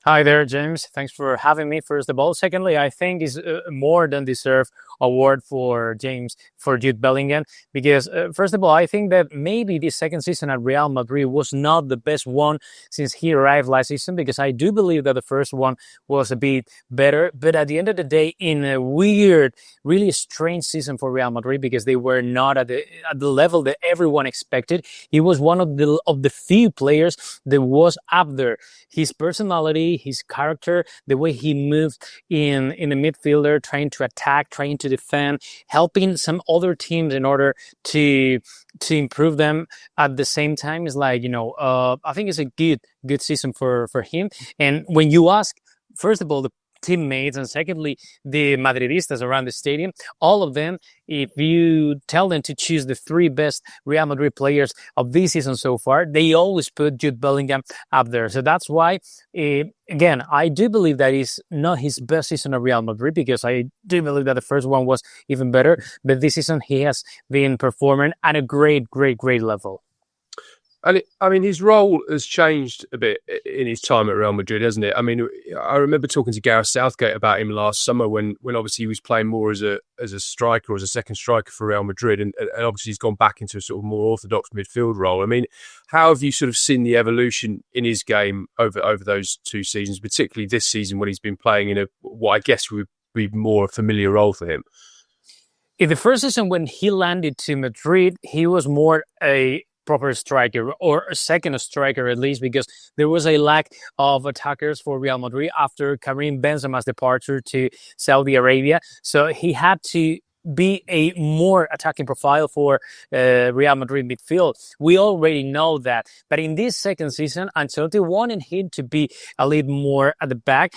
Hi there, James. Thanks for having me, first of all. Secondly, I think it's more than deserved award for Jude Bellingham, because first of all, I think that maybe this second season at Real Madrid was not the best one since he arrived last season, because I do believe that the first one was a bit better. But at the end of the day, in a weird, really strange season for Real Madrid, because they were not at the level that everyone expected, he was one of the few players that was up there. His personality, his character, the way he moved in the midfielder, trying to attack, trying to defend, helping some other teams in order to improve them at the same time is like, I think it's a good season for him. And when you ask, first of all, the teammates, and secondly, the Madridistas around the stadium, all of them, if you tell them to choose the three best Real Madrid players of this season so far, they always put Jude Bellingham up there. So that's why, again, I do believe that is not his best season at Real Madrid, because I do believe that the first one was even better. But this season, he has been performing at a great level. And his role has changed a bit in his time at Real Madrid, hasn't it? I mean, I remember talking to Gareth Southgate about him last summer when obviously he was playing more as a striker or as a second striker for Real Madrid, and obviously he's gone back into a sort of more orthodox midfield role. I mean, how have you sort of seen the evolution in his game over those two seasons, particularly this season when he's been playing in what I guess would be more a familiar role for him? In the first season when he landed to Madrid, he was more a proper striker, or a second striker at least, because there was a lack of attackers for Real Madrid after Karim Benzema's departure to Saudi Arabia. So he had to be a more attacking profile for Real Madrid midfield. We already know that. But in this second season, Ancelotti wanted him to be a little more at the back,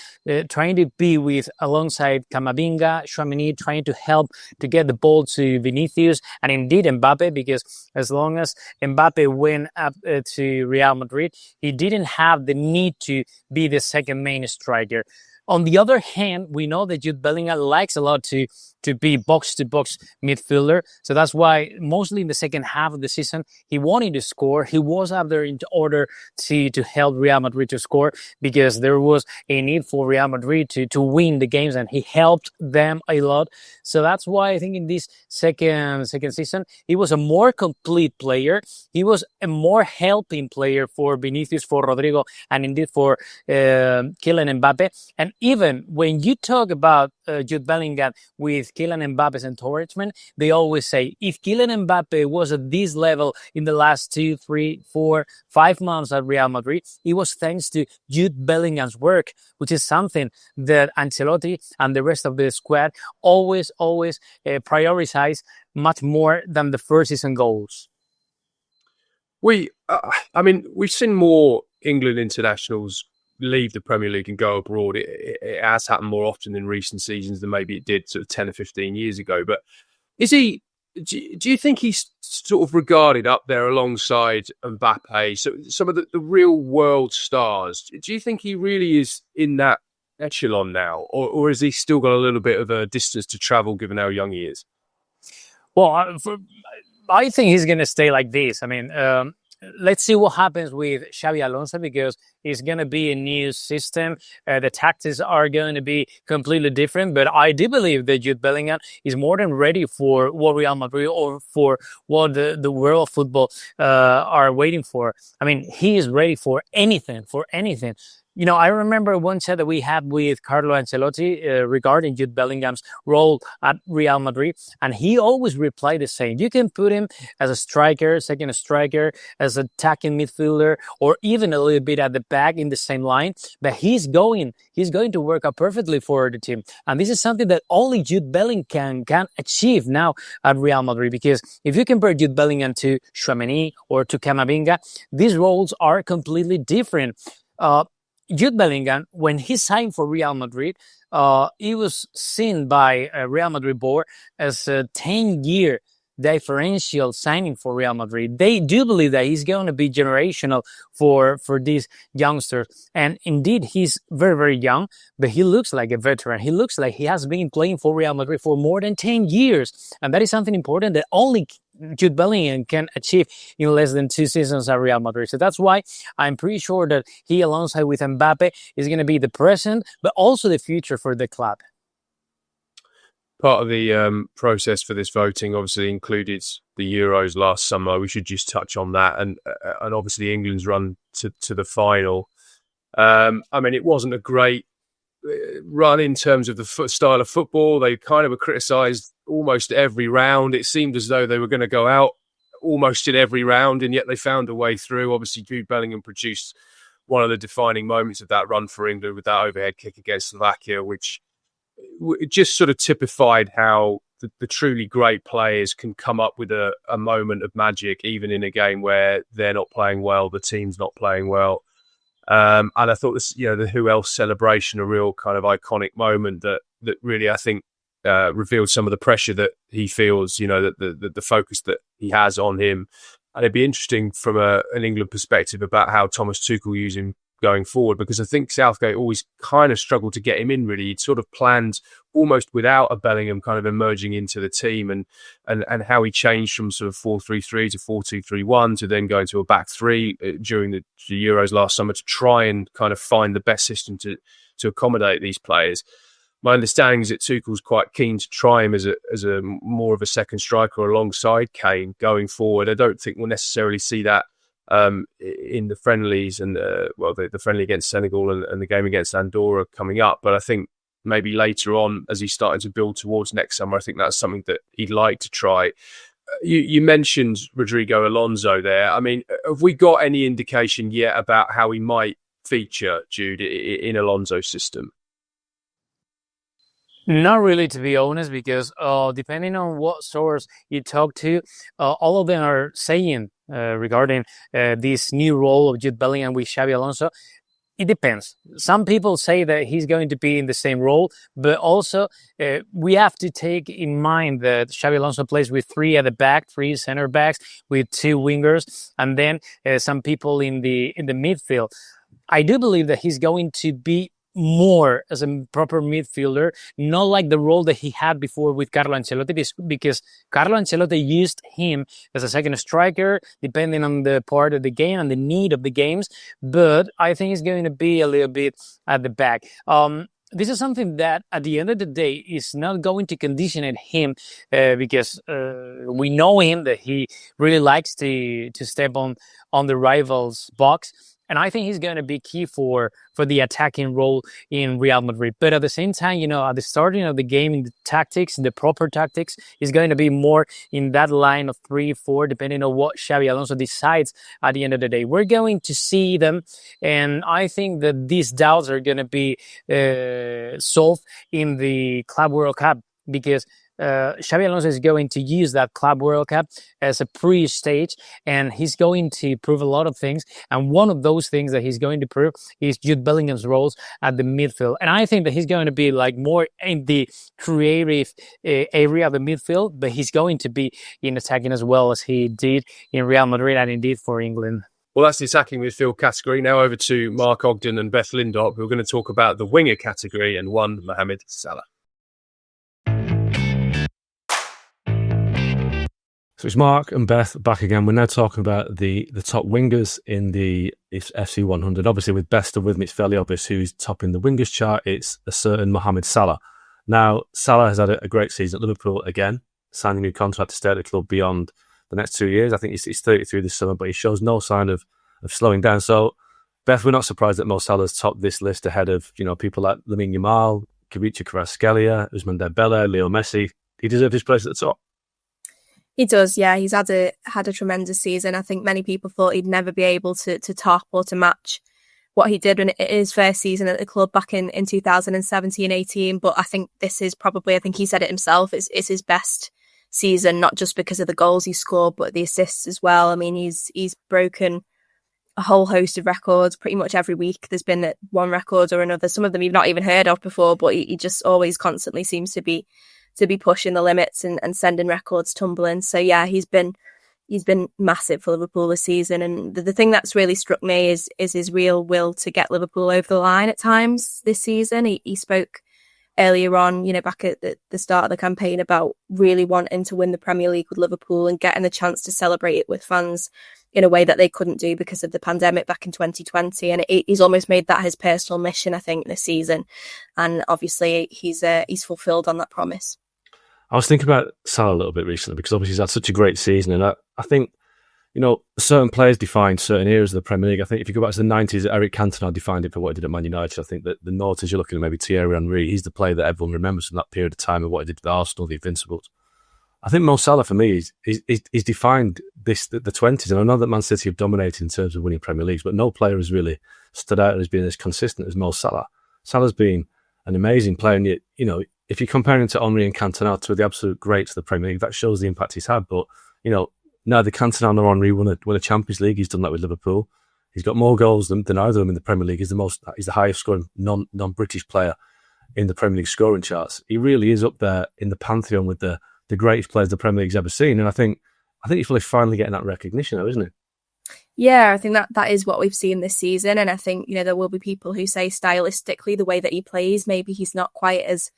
trying to be alongside Camavinga, Tchouaméni, trying to help to get the ball to Vinicius and indeed Mbappe, because as long as Mbappe went up to Real Madrid, he didn't have the need to be the second main striker. On the other hand, we know that Jude Bellingham likes a lot to be box-to-box midfielder. So that's why mostly in the second half of the season, he wanted to score. He was up there in order to help Real Madrid to score, because there was a need for Real Madrid to win the games, and he helped them a lot. So that's why I think in this second season, he was a more complete player. He was a more helping player for Vinicius, for Rodrigo, and indeed for Kylian Mbappe. And even when you talk about Jude Bellingham with Kylian Mbappe's encouragement, they always say, if Kylian Mbappe was at this level in the last 2, 3, 4, 5 months at Real Madrid, it was thanks to Jude Bellingham's work, which is something that Ancelotti and the rest of the squad always prioritize much more than the first season goals. We've seen more England internationals leave the Premier League and go abroad. It has happened more often in recent seasons than maybe it did sort of 10 or 15 years ago. But do you think he's sort of regarded up there alongside Mbappe, so some of the real world stars? Do you think he really is in that echelon now, or has he still got a little bit of a distance to travel given how young he is? Well, I think he's going to stay like this. I mean, let's see what happens with Xabi Alonso, because it's going to be a new system. The tactics are going to be completely different. But I do believe that Jude Bellingham is more than ready for what Real Madrid or for what the world of football are waiting for. I mean, he is ready for anything, You know, I remember one chat that we had with Carlo Ancelotti regarding Jude Bellingham's role at Real Madrid, and he always replied the same. You can put him as a striker, second striker, as an attacking midfielder, or even a little bit at the back in the same line, but he's going to work out perfectly for the team. And this is something that only Jude Bellingham can achieve now at Real Madrid, because if you compare Jude Bellingham to Tchouaméni or to Camavinga, these roles are completely different. Jude Bellingham, when he signed for Real Madrid, he was seen by Real Madrid board as a 10-year differential signing for Real Madrid. They do believe that he's going to be generational for these youngsters. And indeed, he's very, very young, but he looks like a veteran. He looks like he has been playing for Real Madrid for more than 10 years. And that is something important that only Jude Bellingham can achieve in less than 2 seasons at Real Madrid. So that's why I'm pretty sure that he, alongside with Mbappe, is going to be the present, but also the future for the club. Part of the process for this voting obviously included the Euros last summer. We should just touch on that, and obviously England's run to the final. I mean, it wasn't a great run in terms of the style of football. They kind of were criticised almost every round. It seemed as though they were going to go out almost in every round, and yet they found a way through. Obviously, Jude Bellingham produced one of the defining moments of that run for England with that overhead kick against Slovakia, which it just sort of typified how the truly great players can come up with a moment of magic, even in a game where they're not playing well, the team's not playing well. And I thought this, the Who Else celebration, a real kind of iconic moment that really, I think, revealed some of the pressure that he feels, that the focus that he has on him. And it'd be interesting from an England perspective about how Thomas Tuchel used him going forward, because I think Southgate always kind of struggled to get him in, really. He'd sort of planned almost without a Bellingham kind of emerging into the team, and how he changed from sort of 4-3-3 to 4-2-3-1 to then going to a back three during the Euros last summer to try and kind of find the best system to accommodate these players. My understanding is that Tuchel's quite keen to try him as a more of a second striker alongside Kane going forward. I don't think we'll necessarily see that in the friendlies and the friendly against Senegal and the game against Andorra coming up. But I think maybe later on, as he's starting to build towards next summer, I think that's something that he'd like to try. You mentioned Rodrigo Alonso there. I mean, have we got any indication yet about how he might feature, Jude, in Alonso's system? Not really, to be honest, because depending on what source you talk to, all of them are saying regarding this new role of Jude Bellingham with Xabi Alonso, it depends. Some people say that he's going to be in the same role, but also we have to take in mind that Xabi Alonso plays with 3 at the back, 3 center backs with 2 wingers, and then some people in the midfield. I do believe that he's going to be more as a proper midfielder, not like the role that he had before with Carlo Ancelotti, because Carlo Ancelotti used him as a second striker, depending on the part of the game and the need of the games. But I think he's going to be a little bit at the back. This is something that, at the end of the day, is not going to condition him because we know him that he really likes to step on the rival's box. And I think he's going to be key for the attacking role in Real Madrid. But at the same time, at the starting of the game, in the proper tactics, is going to be more in that line of 3-4, depending on what Xabi Alonso decides at the end of the day. We're going to see them, and I think that these doubts are going to be solved in the Club World Cup, because Xabi Alonso is going to use that Club World Cup as a pre-stage, and he's going to prove a lot of things. And one of those things that he's going to prove is Jude Bellingham's roles at the midfield. And I think that he's going to be like more in the creative area of the midfield, but he's going to be in attacking as well as he did in Real Madrid and indeed for England. Well, that's the attacking midfield category. Now over to Mark Ogden and Beth Lindop, who are going to talk about the winger category and one Mohamed Salah. So it's Mark and Beth back again. We're now talking about the top wingers in the FC 100. Obviously, with Beth still with me, it's fairly obvious who's topping the wingers chart. It's a certain Mohamed Salah. Now, Salah has had a great season at Liverpool again, signing a new contract to stay at the club beyond the next 2 years. I think he's 33 this summer, but he shows no sign of slowing down. So, Beth, we're not surprised that Mo Salah's topped this list ahead of people like Lamine Yamal, Kvaratskhelia, Kvaratskhelia, Ousmane Dembele, Leo Messi. He deserves his place at the top. He does, yeah. He's had a tremendous season. I think many people thought he'd never be able to top or to match what he did in his first season at the club back in 2017-18. But I think this is probably, I think he said it himself, it's his best season, not just because of the goals he scored, but the assists as well. I mean, he's broken a whole host of records pretty much every week. There's been one record or another. Some of them you've not even heard of before, but he just always constantly seems to be pushing the limits and sending records tumbling. So yeah, he's been massive for Liverpool this season. And the thing that's really struck me is his real will to get Liverpool over the line at times this season. He spoke earlier on, back at the start of the campaign about really wanting to win the Premier League with Liverpool and getting the chance to celebrate it with fans in a way that they couldn't do because of the pandemic back in 2020. And he's almost made that his personal mission, I think, this season. And obviously he's fulfilled on that promise. I was thinking about Salah a little bit recently because obviously he's had such a great season. And I think, certain players define certain eras of the Premier League. I think if you go back to the 90s, Eric Cantona defined it for what he did at Man United. I think that the noughties you're looking at, maybe Thierry Henry, he's the player that everyone remembers from that period of time and what he did with Arsenal, the Invincibles. I think Mo Salah, for me, he's defined the 20s. And I know that Man City have dominated in terms of winning Premier Leagues, but no player has really stood out as being as consistent as Mo Salah. Salah's been an amazing player. And if you're comparing him to Henry and Cantona, to the absolute greats of the Premier League, that shows the impact he's had. But, neither Cantona nor Henry won a Champions League. He's done that with Liverpool. He's got more goals than either of them in the Premier League. He's the highest scoring non-British player in the Premier League scoring charts. He really is up there in the pantheon with the greatest players the Premier League's ever seen. And I think he's finally getting that recognition now, isn't he? Yeah, I think that is what we've seen this season. And I think, there will be people who say stylistically, the way that he plays, maybe he's not quite as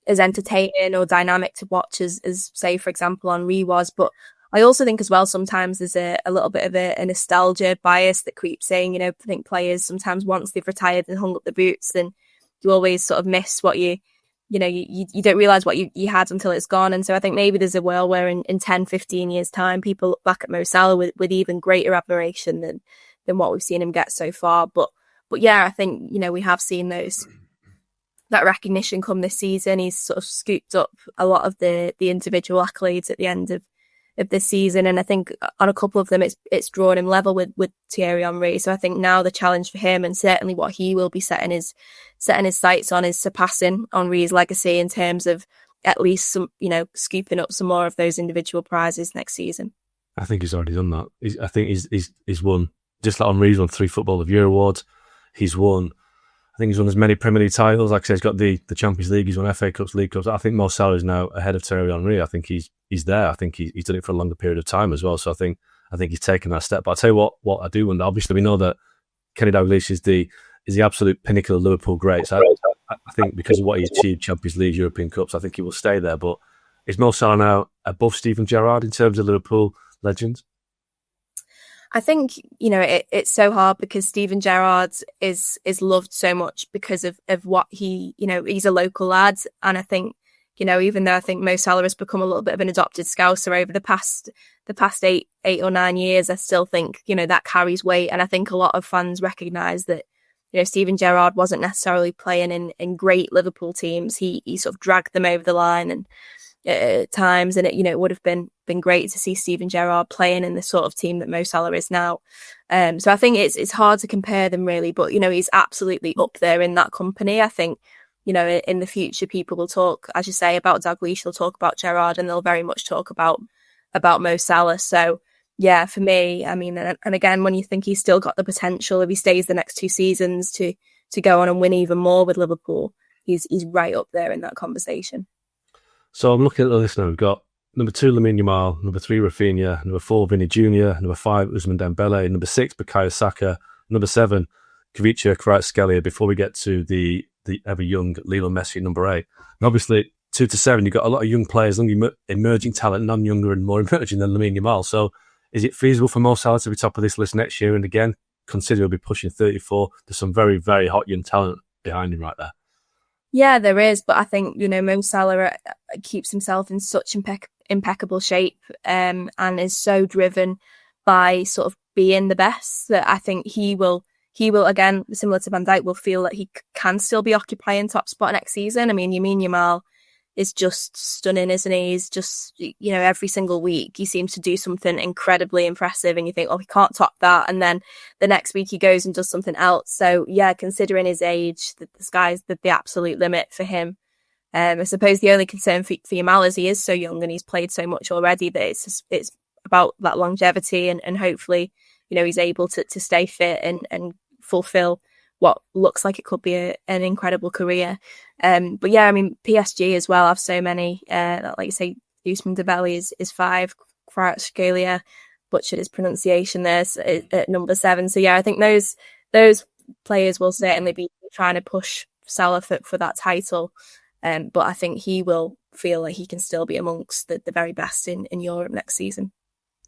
entertaining or dynamic to watch as say, for example, Henry was. But I also think as well, sometimes there's a little bit of a nostalgia bias that creeps in. I think players sometimes, once they've retired and hung up the boots, then you always sort of miss what you don't realise what you had until it's gone. And so I think maybe there's a world where in 10, 15 years time, people look back at Mo Salah with even greater admiration than what we've seen him get so far. But yeah, I think, we have seen that recognition come this season. He's sort of scooped up a lot of the individual accolades at the end of this season, and I think on a couple of them it's drawn him level with Thierry Henry. So I think now the challenge for him, and certainly what he will be setting his sights on, is surpassing Henry's legacy in terms of at least some, scooping up some more of those individual prizes next season. I think he's already done that. I think he's won, just like Henry's won 3 Football of the Year awards. He's won as many Premier League titles. Like I said, he's got the Champions League. He's won FA Cups, League Cups. I think Mo Salah is now ahead of Thierry Henry. I think he's there. I think he's done it for a longer period of time as well. So I think he's taken that step. But I'll tell you what I do wonder. Obviously, we know that Kenny Dalglish is the absolute pinnacle of Liverpool greats. I think because of what he achieved, Champions League, European Cups, I think he will stay there. But is Mo Salah now above Steven Gerrard in terms of Liverpool legends? I think, it's so hard because Steven Gerrard is loved so much because of what he, he's a local lad. And I think, even though I think Mo Salah has become a little bit of an adopted Scouser over the past 8 or 9 years, I still think, that carries weight. And I think a lot of fans recognise that, Steven Gerrard wasn't necessarily playing in great Liverpool teams. He sort of dragged them over the line and at times, and it would have been great to see Steven Gerrard playing in the sort of team that Mo Salah is now. So I think it's hard to compare them really, but he's absolutely up there in that company. I think in the future people will talk, as you say, about Dalglish, they'll talk about Gerrard, and they'll very much talk about Mo Salah. So yeah, for me, I mean, and again, when you think he's still got the potential, if he stays the next 2 seasons to go on and win even more with Liverpool, he's right up there in that conversation. So I'm looking at the list now. We've got number 2, Lamine Yamal, number 3, Rafinha, number 4, Vinny Jr., number 5, Ousmane Dembele, number 6, Bukayo Saka, number 7, Kvaratskhelia, before we get to the ever young Lionel Messi at number 8. And obviously, 2 to 7, you've got a lot of young players, emerging talent, none younger and more emerging than Lamine Yamal. So is it feasible for Mo Salah to be top of this list next year? And again, consider he'll be pushing 34. There's some very, very hot young talent behind him right there. Yeah, there is. But I think, Mo Salah keeps himself in such impeccable shape and is so driven by sort of being the best that I think he will, again, similar to Van Dijk, will feel that he can still be occupying top spot next season. I mean, Lamine Yamal is just stunning, isn't he? He's just, every single week he seems to do something incredibly impressive and you think, oh, he can't top that. And then the next week he goes and does something else. So yeah, considering his age, the sky's the absolute limit for him. I suppose the only concern for Yamal is he is so young and he's played so much already that it's about that longevity and hopefully, he's able to stay fit and fulfill what looks like it could be an incredible career. But yeah, I mean, PSG as well have so many, like you say, Ousmane Dembele is 5, Kvaratskhelia butchered his pronunciation there at number 7. So yeah, I think those players will certainly be trying to push Salah for that title. But I think he will feel like he can still be amongst the very best in Europe next season.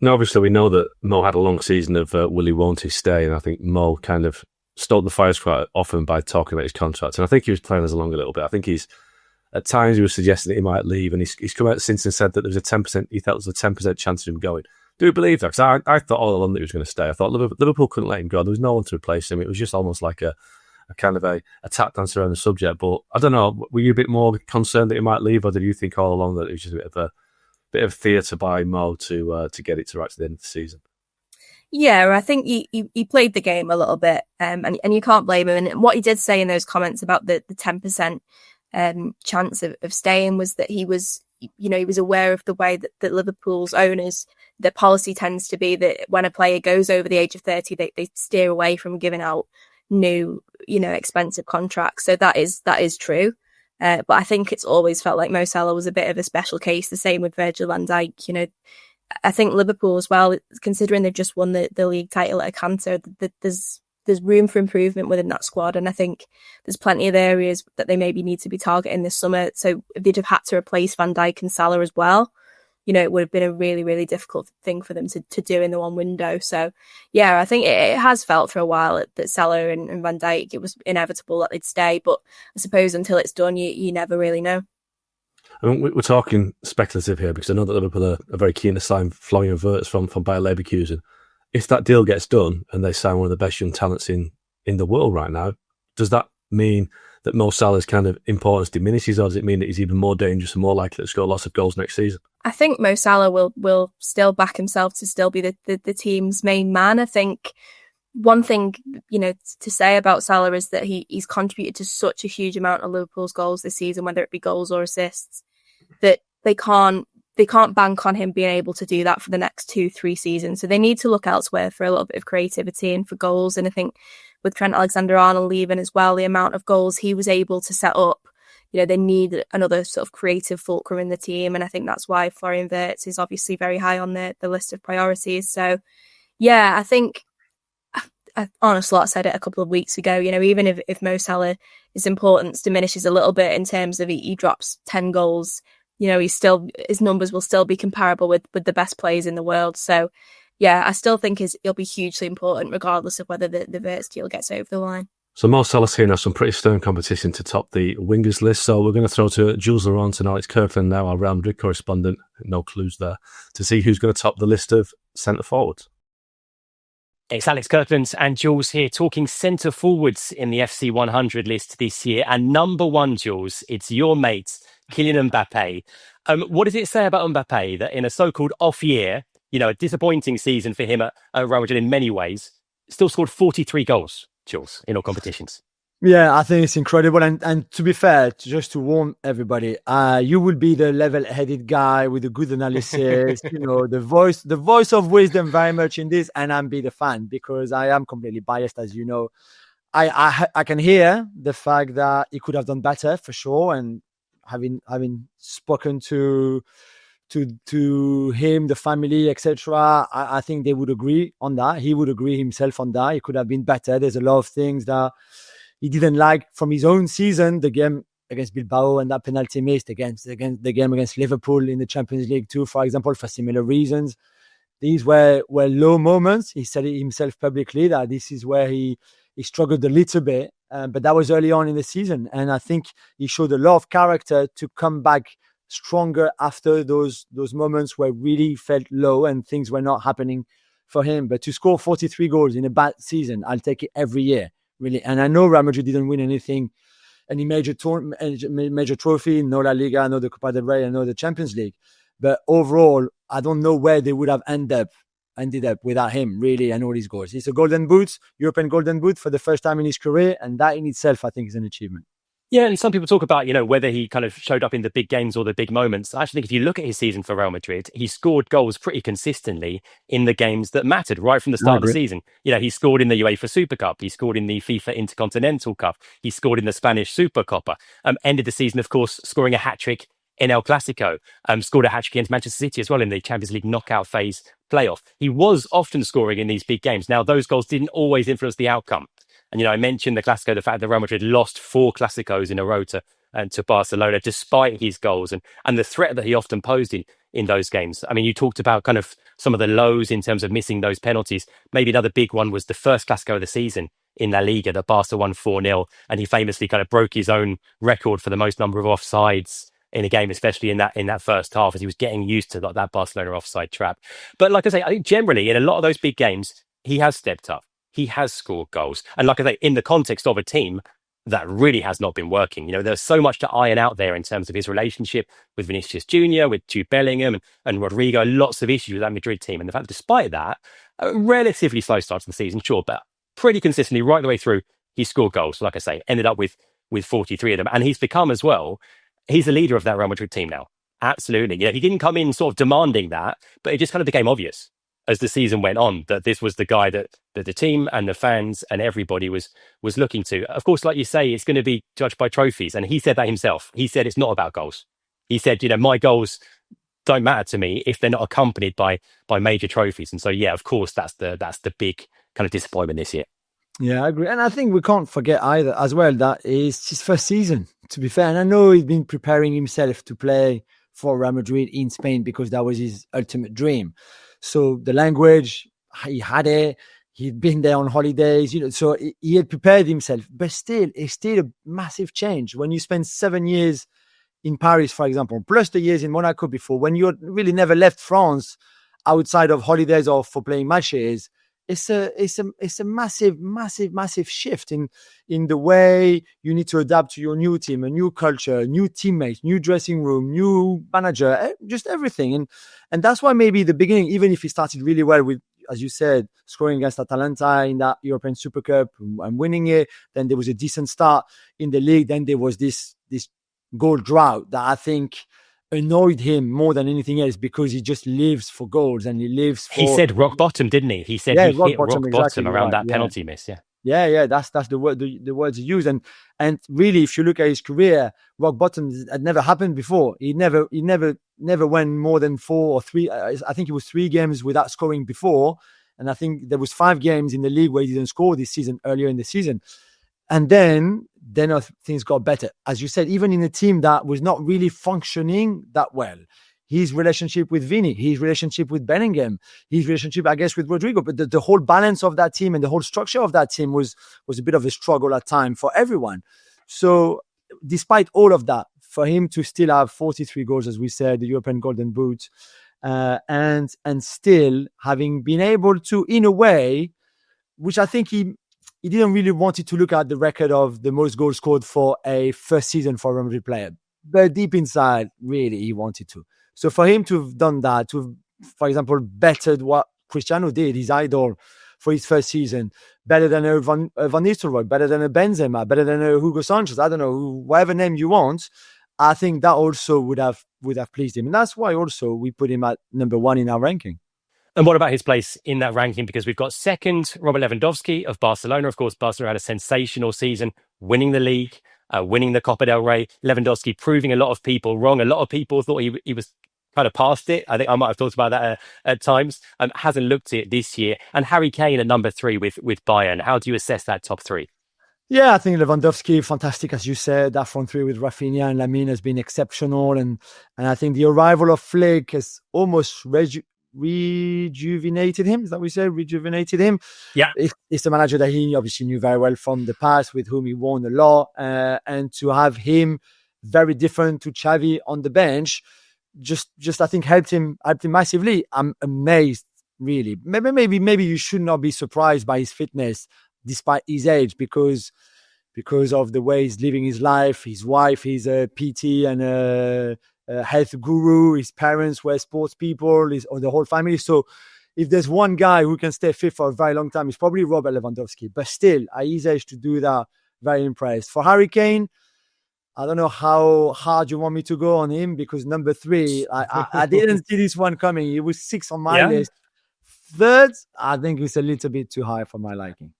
Now, obviously, we know that Mo had a long season of will he, won't he stay, and I think Mo kind of stoked the fires quite often by talking about his contract, and I think he was playing us along a little bit. I think at times he was suggesting that he might leave, and he's come out since and said that there was a 10%, he felt there was a 10% chance of him going. Do you believe that? Because I thought all along that he was going to stay. I thought Liverpool couldn't let him go. There was no one to replace him. It was just almost like a kind of a tap dance around the subject. But I don't know, were you a bit more concerned that he might leave, or did you think all along that it was just a bit of theatre by Mo to get it right to the end of the season? Yeah, I think he played the game a little bit, and you can't blame him. And what he did say in those comments about the 10% chance of staying was that he was aware of the way that Liverpool's owners, their policy tends to be that when a player goes over the age of 30, they steer away from giving out new, expensive contracts. So that is true. But I think it's always felt like Mo Salah was a bit of a special case. The same with Virgil van Dijk. I think Liverpool as well, considering they've just won the league title at a canter, there's room for improvement within that squad. And I think there's plenty of areas that they maybe need to be targeting this summer. So if they'd have had to replace Van Dijk and Salah as well, it would have been a really, really difficult thing for them to do in the one window. So yeah, I think it has felt for a while that Salah and Van Dijk, it was inevitable that they'd stay. But I suppose until it's done, you never really know. I mean, we're talking speculative here because I know that Liverpool are very keen to sign Florian Wirtz from Bayer Leverkusen. If that deal gets done and they sign one of the best young talents in the world right now, does that mean that Mo Salah's kind of importance diminishes, or does it mean that he's even more dangerous and more likely to score lots of goals next season? I think Mo Salah will still back himself to still be the team's main man. I think one thing, to say about Salah is that he's contributed to such a huge amount of Liverpool's goals this season, whether it be goals or assists, that they can't bank on him being able to do that for the next 2-3 seasons. So they need to look elsewhere for a little bit of creativity and for goals. And I think with Trent Alexander-Arnold leaving as well, the amount of goals he was able to set up, they need another sort of creative fulcrum in the team. And I think that's why Florian Wirtz is obviously very high on the list of priorities. So yeah, I think Arne Slot said it a couple of weeks ago, even if Mo Salah's importance diminishes a little bit in terms of he drops 10 goals, his numbers will still be comparable with the best players in the world. So yeah, I still think he'll be hugely important regardless of whether the Wirtz deal gets over the line. So Mo Salah's here now, some pretty stern competition to top the wingers list. So we're going to throw to Jules Laurent and Alex Kirkland now, our Real Madrid correspondent, no clues there, to see who's going to top the list of centre forwards. It's Alex Kirkland and Jules here talking centre forwards in the FC 100 list this year. And number 1, Jules, it's your mate, Kylian Mbappe. What does it say about Mbappe that in a so-called off year, a disappointing season for him at Real Madrid in many ways, still scored 43 goals, Jules, in all competitions? Yeah, I think it's incredible. And to be fair, just to warn everybody, you will be the level-headed guy with a good analysis, the voice of wisdom very much in this, and I'm be the fan because I am completely biased, as you know. I can hear the fact that he could have done better for sure, and having spoken to him, the family, etc., I think they would agree on that. He would agree himself on that. He could have been better. There's a lot of things that he didn't like from his own season. The game against Bilbao and that penalty missed against the game against Liverpool in the Champions League too, for example, for similar reasons. These were low moments. He said it himself publicly that this is where he struggled a little bit, but that was early on in the season. And I think he showed a lot of character to come back stronger after those moments where really felt low and things were not happening for him. But to score 43 goals in a bad season, I'll take it every year, really. And I know Real Madrid didn't win any major trophy, no La Liga, no the Copa del Rey, and no the Champions League. But overall, I don't know where they would have ended up without him, really, and all his goals. He's a Golden Boot, European Golden Boot for the first time in his career, and that in itself, I think, is an achievement. Yeah, and some people talk about, whether he kind of showed up in the big games or the big moments. I actually think if you look at his season for Real Madrid, he scored goals pretty consistently in the games that mattered right from the start of the season. He scored in the UEFA Super Cup. He scored in the FIFA Intercontinental Cup. He scored in the Spanish Supercopa. Ended the season, of course, scoring a hat-trick in El Clasico. Scored a hat-trick against Manchester City as well in the Champions League knockout phase playoff. He was often scoring in these big games. Now, those goals didn't always influence the outcome. And, I mentioned the Clasico, the fact that Real Madrid lost 4 Clásicos in a row to Barcelona, despite his goals and the threat that he often posed in those games. I mean, you talked about kind of some of the lows in terms of missing those penalties. Maybe another big one was the first Clasico of the season in La Liga that Barca won 4-0. And he famously kind of broke his own record for the most number of offsides in a game, especially in that first half, as he was getting used to that Barcelona offside trap. But like I say, I think generally in a lot of those big games, he has stepped up. He has scored goals. And like I say, in the context of a team that really has not been working, there's so much to iron out there in terms of his relationship with Vinicius Jr., with Jude Bellingham and Rodrigo, lots of issues with that Madrid team. And the fact that despite that, a relatively slow start to the season, sure, but pretty consistently right the way through, he scored goals. Like I say, ended up with 43 of them. And he's become as well, he's the leader of that Real Madrid team now. Absolutely. He didn't come in sort of demanding that, but it just kind of became obvious as the season went on that this was the guy that the team and the fans and everybody was looking to. Of course, like you say, it's going to be judged by trophies. And he said that himself. He said it's not about goals. He said, my goals don't matter to me if they're not accompanied by major trophies. And so, yeah, of course, that's the big kind of disappointment this year. Yeah, I agree. And I think we can't forget either as well that it's his first season, to be fair. And I know he's been preparing himself to play for Real Madrid in Spain because that was his ultimate dream. So the language, he had it. He'd been there on holidays, so he had prepared himself. But still, it's still a massive change. When you spend 7 years in Paris, for example, plus the years in Monaco before, when you really never left France outside of holidays or for playing matches, it's a massive shift in the way you need to adapt to your new team, a new culture, new teammates, new dressing room, new manager, just everything. And that's why maybe the beginning, even if he started really well with, as you said, scoring against Atalanta in that European Super Cup and winning it, then there was a decent start in the league. Then there was this goal drought that I think annoyed him more than anything else because he just lives for goals and he lives for... He said rock bottom, didn't he? He said he hit rock bottom around that penalty miss, yeah. Yeah, that's the word, the words he used. And really, if you look at his career, rock bottom had never happened before. He never went more than 4 or 3. I think it was 3 games without scoring before. And I think there was 5 games in the league where he didn't score this season, earlier in the season. And then things got better. As you said, even in a team that was not really functioning that well. His relationship with Vini, his relationship with Bellingham, his relationship, I guess, with Rodrigo. But the whole balance of that team and the whole structure of that team was a bit of a struggle at times for everyone. So despite all of that, for him to still have 43 goals, as we said, the European Golden Boot, and still having been able to, in a way, which I think he didn't really want to look at the record of the most goals scored for a first season for a Real Madrid player. But deep inside, really, he wanted to. So for him to have done that, to have, for example, bettered what Cristiano did, his idol, for his first season, better than a Van Nistelrooy, better than a Benzema, better than a Hugo Sanchez, I don't know, whatever name you want, I think that also would have pleased him. And that's why also we put him at number 1 in our ranking. And what about his place in that ranking? Because we've got second, Robert Lewandowski of Barcelona. Of course, Barcelona had a sensational season, winning the league, winning the Copa del Rey. Lewandowski proving a lot of people wrong. A lot of people thought he was kind of past it. I think I might have talked about that at times. Hasn't looked at it this year. And Harry Kane at number 3 with Bayern. How do you assess that top 3? Yeah, I think Lewandowski, fantastic, as you said. That front three with Rafinha and Lamine has been exceptional. And I think the arrival of Flick has almost rejuvenated him. Is that what we say? Rejuvenated him. Yeah. It's the manager that he obviously knew very well from the past, with whom he won a lot. And to have him very different to Xavi on the bench, just I think helped him massively. I'm amazed, really. Maybe you should not be surprised by his fitness despite his age, because of the way he's living his life. His wife is a PT and a health guru. His parents were sports people, or the whole family. So if there's one guy who can stay fit for a very long time, it's probably Robert Lewandowski. But still, at his age, to do that, very impressed. For Harry Kane, I don't know how hard you want me to go on him, because number 3, I didn't see this one coming. He was 6 on my list. Third, I think it's a little bit too high for my liking.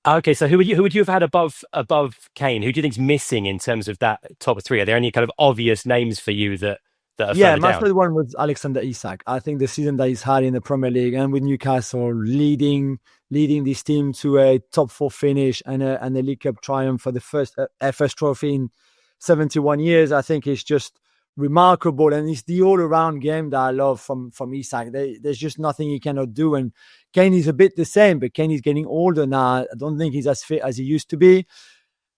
Okay, so who would you have had above Kane? Who do you think's missing in terms of that top 3? Are there any kind of obvious names for you that are further my down? third one was Alexander Isak. I think the season that he's had in the Premier League and with Newcastle leading this team to a top 4 finish and a League Cup triumph for the first FS trophy in 71 years, I think it's just remarkable. And it's the all-around game that I love from Isak. There's just nothing he cannot do. And Kane is a bit the same, but Kane is getting older now. I don't think he's as fit as he used to be.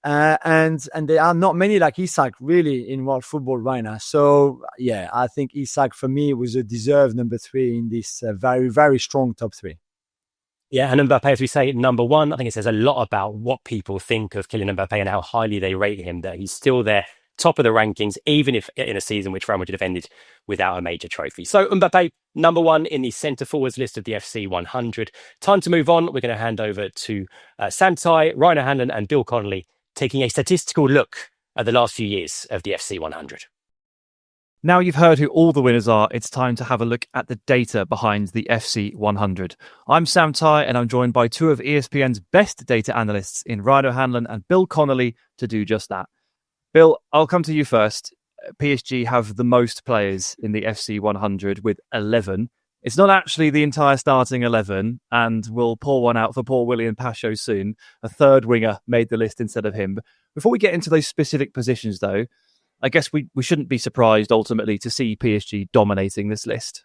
And there are not many like Isak really in world football right now. So yeah, I think Isak for me was a deserved number 3 in this very, very strong top 3. Yeah, and Mbappe, as we say, number 1. I think it says a lot about what people think of Kylian Mbappe and how highly they rate him, that he's still there, top of the rankings, even if in a season which Real Madrid have ended without a major trophy. So Mbappe, number 1 in the centre forwards list of the FC 100. Time to move on. We're going to hand over to Sam Tighe, Rainer Hanlon and Bill Connolly, taking a statistical look at the last few years of the FC 100. Now you've heard who all the winners are, it's time to have a look at the data behind the FC 100. I'm Sam Tighe and I'm joined by 2 of ESPN's best data analysts in Rainer Hanlon and Bill Connolly to do just that. Bill, I'll come to you first. PSG have the most players in the FC 100 with 11. It's not actually the entire starting 11, and we'll pour one out for poor William Pacho soon. A third winger made the list instead of him. Before we get into those specific positions, though, I guess we shouldn't be surprised ultimately to see PSG dominating this list.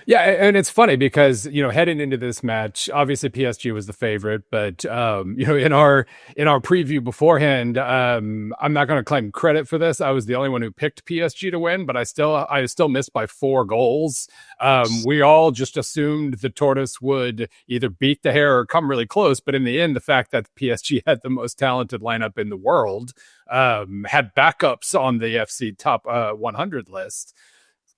Yeah, and it's funny because, heading into this match, obviously PSG was the favorite, but, in our preview beforehand, I'm not going to claim credit for this. I was the only one who picked PSG to win, but I still missed by 4 goals. We all just assumed the Tortoise would either beat the Hare or come really close, but in the end, the fact that PSG had the most talented lineup in the world, had backups on the FC top 100 list,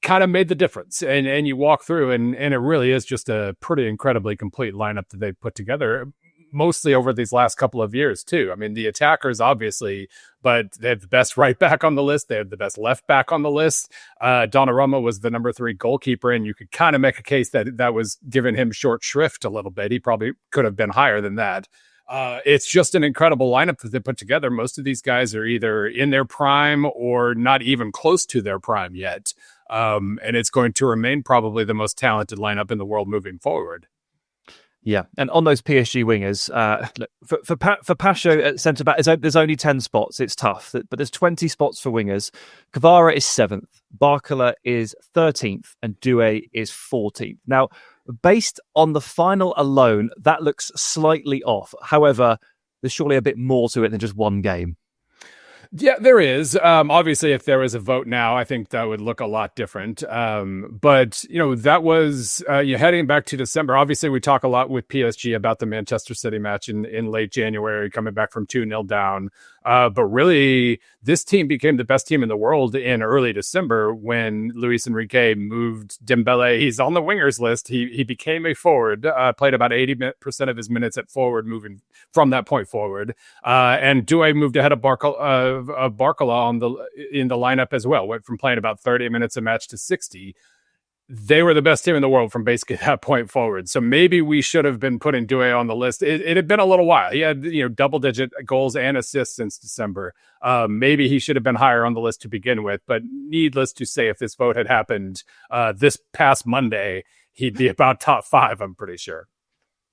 kind of made the difference. And you walk through and it really is just a pretty incredibly complete lineup that they put together, mostly over these last couple of years too. I mean, the attackers obviously, but they have the best right back on the list. They have the best left back on the list. Donnarumma was the number 3 goalkeeper, and you could kind of make a case that was giving him short shrift a little bit. He probably could have been higher than that. It's just an incredible lineup that they put together. Most of these guys are either in their prime or not even close to their prime yet. And it's going to remain probably the most talented lineup in the world moving forward. Yeah, and on those PSG wingers, for Pacho at centre back, there's only 10 spots. It's tough, but there's 20 spots for wingers. Kvara is 7th, Barcola is 13th, and Doué is 14th. Now, based on the final alone, that looks slightly off. However, there's surely a bit more to it than just one game. Yeah, there is. Obviously, if there was a vote now, I think that would look a lot different. But, that was heading back to December. Obviously, we talk a lot with PSG about the Manchester City match in late January, coming back from 2-0 down. But really, this team became the best team in the world in early December when Luis Enrique moved Dembele. He's on the wingers list. He became a forward, played about 80% of his minutes at forward, moving from that point forward. And Doué moved ahead of Barcola in the lineup as well. Went from playing about 30 minutes a match to 60. They were the best team in the world from basically that point forward. So maybe we should have been putting Doué on the list. It had been a little while. He had double-digit goals and assists since December. Maybe he should have been higher on the list to begin with. But needless to say, if this vote had happened this past Monday, he'd be about top 5, I'm pretty sure.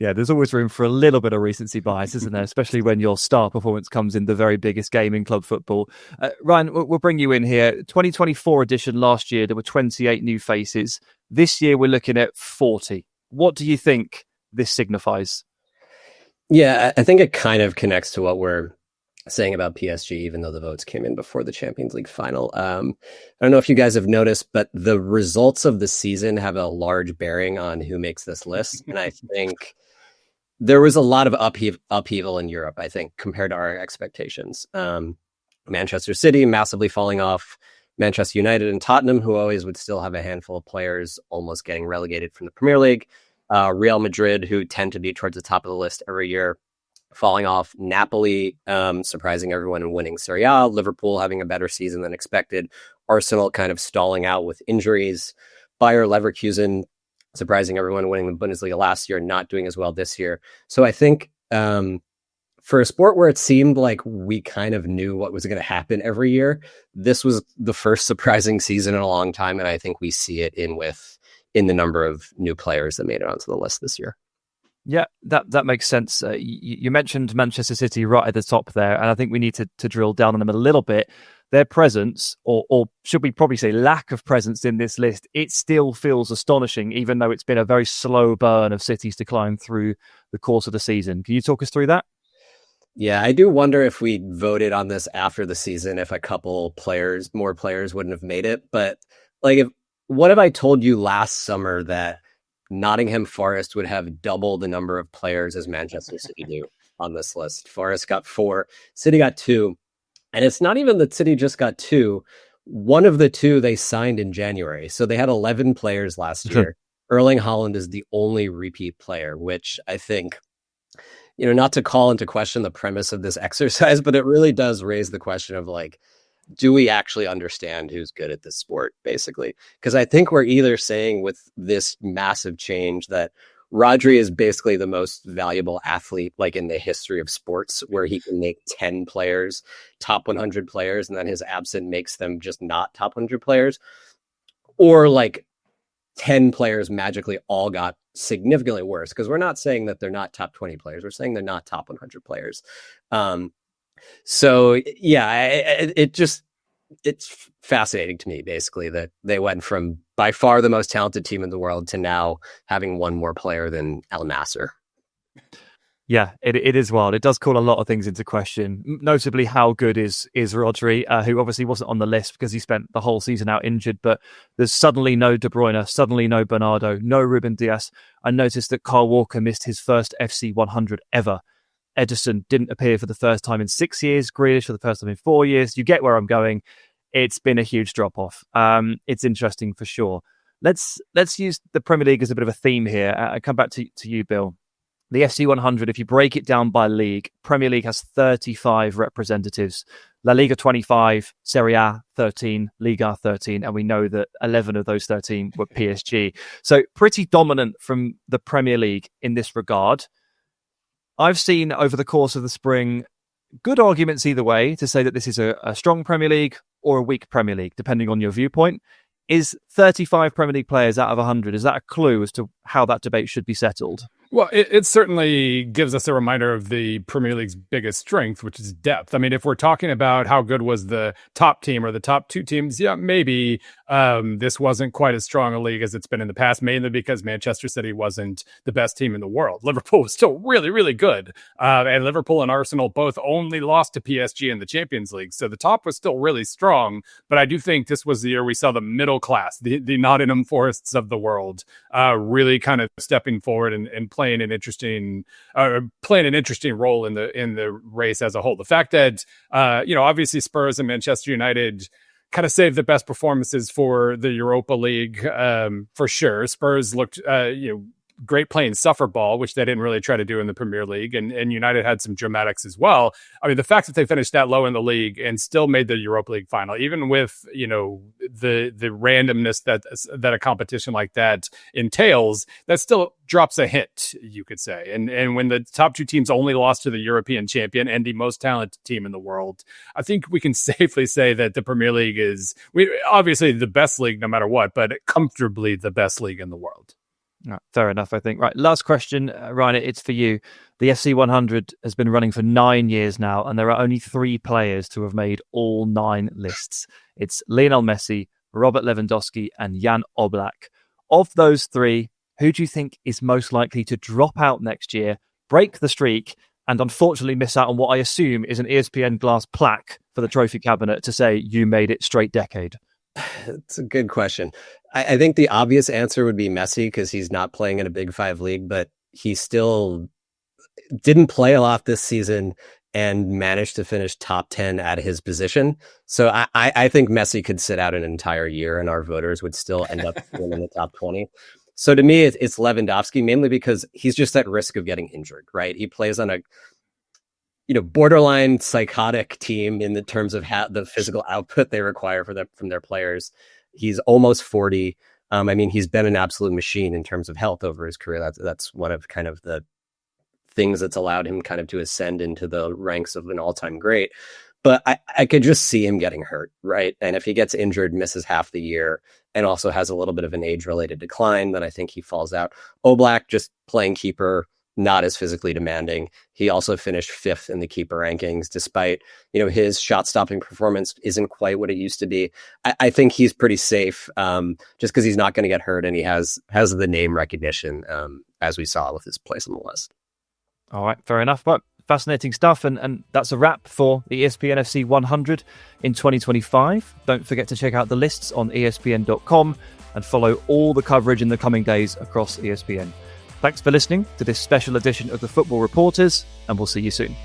Yeah, there's always room for a little bit of recency bias, isn't there? Especially when your star performance comes in the very biggest game in club football. Ryan, we'll bring you in here. 2024 edition last year, there were 28 new faces. This year, we're looking at 40. What do you think this signifies? Yeah, I think it kind of connects to what we're saying about PSG, even though the votes came in before the Champions League final. I don't know if you guys have noticed, but the results of the season have a large bearing on who makes this list. And I think there was a lot of upheaval in Europe, I think, compared to our expectations. Manchester City massively falling off. Manchester United and Tottenham, who always would still have a handful of players, almost getting relegated from the Premier League. Real Madrid, who tend to be towards the top of the list every year, falling off. Napoli, surprising everyone and winning Serie A. Liverpool having a better season than expected. Arsenal kind of stalling out with injuries. Bayer Leverkusen, surprising everyone, winning the Bundesliga last year, not doing as well this year. So I think for a sport where it seemed like we kind of knew what was going to happen every year, this was the first surprising season in a long time. And I think we see it in the number of new players that made it onto the list this year. Yeah, that makes sense. You mentioned Manchester City right at the top there, and I think we need to drill down on them a little bit. Their presence, or should we probably say lack of presence in this list, it still feels astonishing, even though it's been a very slow burn of City's decline through the course of the season. Can you talk us through that? Yeah, I do wonder if we voted on this after the season, if a couple more players wouldn't have made it. But what if I told you last summer that Nottingham Forest would have double the number of players as Manchester City do on this list? Forest got 4, City got 2. And it's not even that City just got 2. One of the 2 they signed in January. So they had 11 players last year. Erling Haaland is the only repeat player, which I think, not to call into question the premise of this exercise, but it really does raise the question of do we actually understand who's good at this sport, basically? Because I think we're either saying with this massive change that Rodri is basically the most valuable athlete in the history of sports, where he can make 10 players top 100 players, and then his absence makes them just not top 100 players, or 10 players magically all got significantly worse. Because we're not saying that they're not top 20 players, we're saying they're not top 100 players. So yeah, it's fascinating to me, basically, that they went from by far the most talented team in the world to now having one more player than Al Nassr. Yeah, it is wild. It does call a lot of things into question. Notably, how good is Rodri, who obviously wasn't on the list because he spent the whole season out injured. But there's suddenly no De Bruyne, suddenly no Bernardo, no Ruben Dias. I noticed that Kyle Walker missed his first FC 100 ever. Ederson didn't appear for the first time in 6 years. Grealish for the first time in 4 years. You get where I'm going. It's been a huge drop-off. It's interesting for sure. Let's use the Premier League as a bit of a theme here. I come back to you, Bill. The FC 100, if you break it down by league, Premier League has 35 representatives. La Liga 25, Serie A 13, Liga 13, and we know that 11 of those 13 were PSG. So pretty dominant from the Premier League in this regard. I've seen over the course of the spring good arguments either way to say that this is a strong Premier League or a weak Premier League, depending on your viewpoint. Is 35 Premier League players out of 100, is that a clue as to how that debate should be settled? Well, it certainly gives us a reminder of the Premier League's biggest strength, which is depth. I mean, if we're talking about how good was the top team or the top 2 teams, yeah, maybe this wasn't quite as strong a league as it's been in the past, mainly because Manchester City wasn't the best team in the world. Liverpool was still really, really good. And Liverpool and Arsenal both only lost to PSG in the Champions League. So the top was still really strong. But I do think this was the year we saw the middle class, the Nottingham Forests of the world, really kind of stepping forward and playing an interesting role in the race as a whole. The fact that obviously Spurs and Manchester United kind of saved the best performances for the Europa League, for sure. Spurs looked great playing suffer ball, which they didn't really try to do in the Premier League, and United had some dramatics as well. I mean, the fact that they finished that low in the league and still made the Europa League final, even with the randomness that a competition like that entails, that still drops a hint, you could say. And when the top 2 teams only lost to the European champion and the most talented team in the world, I think we can safely say that the Premier League is obviously the best league no matter what, but comfortably the best league in the world. Right, fair enough, I think. Right, last question, Ryan, it's for you. The FC 100 has been running for 9 years now, and there are only 3 players to have made all 9 lists. It's Lionel Messi, Robert Lewandowski, and Jan Oblak. Of those 3, who do you think is most likely to drop out next year, break the streak, and unfortunately miss out on what I assume is an ESPN glass plaque for the trophy cabinet to say you made it straight decade? It's a good question. I think the obvious answer would be Messi because he's not playing in a Big 5 league, but he still didn't play a lot this season and managed to finish top 10 at his position. So I think Messi could sit out an entire year and our voters would still end up in the top 20. So to me, it's Lewandowski, mainly because he's just at risk of getting injured, right? He plays on a borderline psychotic team in the terms of the physical output they require from their players. He's almost 40. I mean, he's been an absolute machine in terms of health over his career. That's one of kind of the things that's allowed him kind of to ascend into the ranks of an all-time great. But I could just see him getting hurt, right? And if he gets injured, misses half the year, and also has a little bit of an age-related decline, then I think he falls out. Oblak, just playing keeper, not as physically demanding. He also finished 5th in the keeper rankings, despite, his shot stopping performance isn't quite what it used to be. I think he's pretty safe, just because he's not going to get hurt and he has the name recognition, as we saw with his place on the list. All right, fair enough. But fascinating stuff. And that's a wrap for the ESPN FC 100 in 2025. Don't forget to check out the lists on ESPN.com and follow all the coverage in the coming days across ESPN. Thanks for listening to this special edition of the Football Reporters, and we'll see you soon.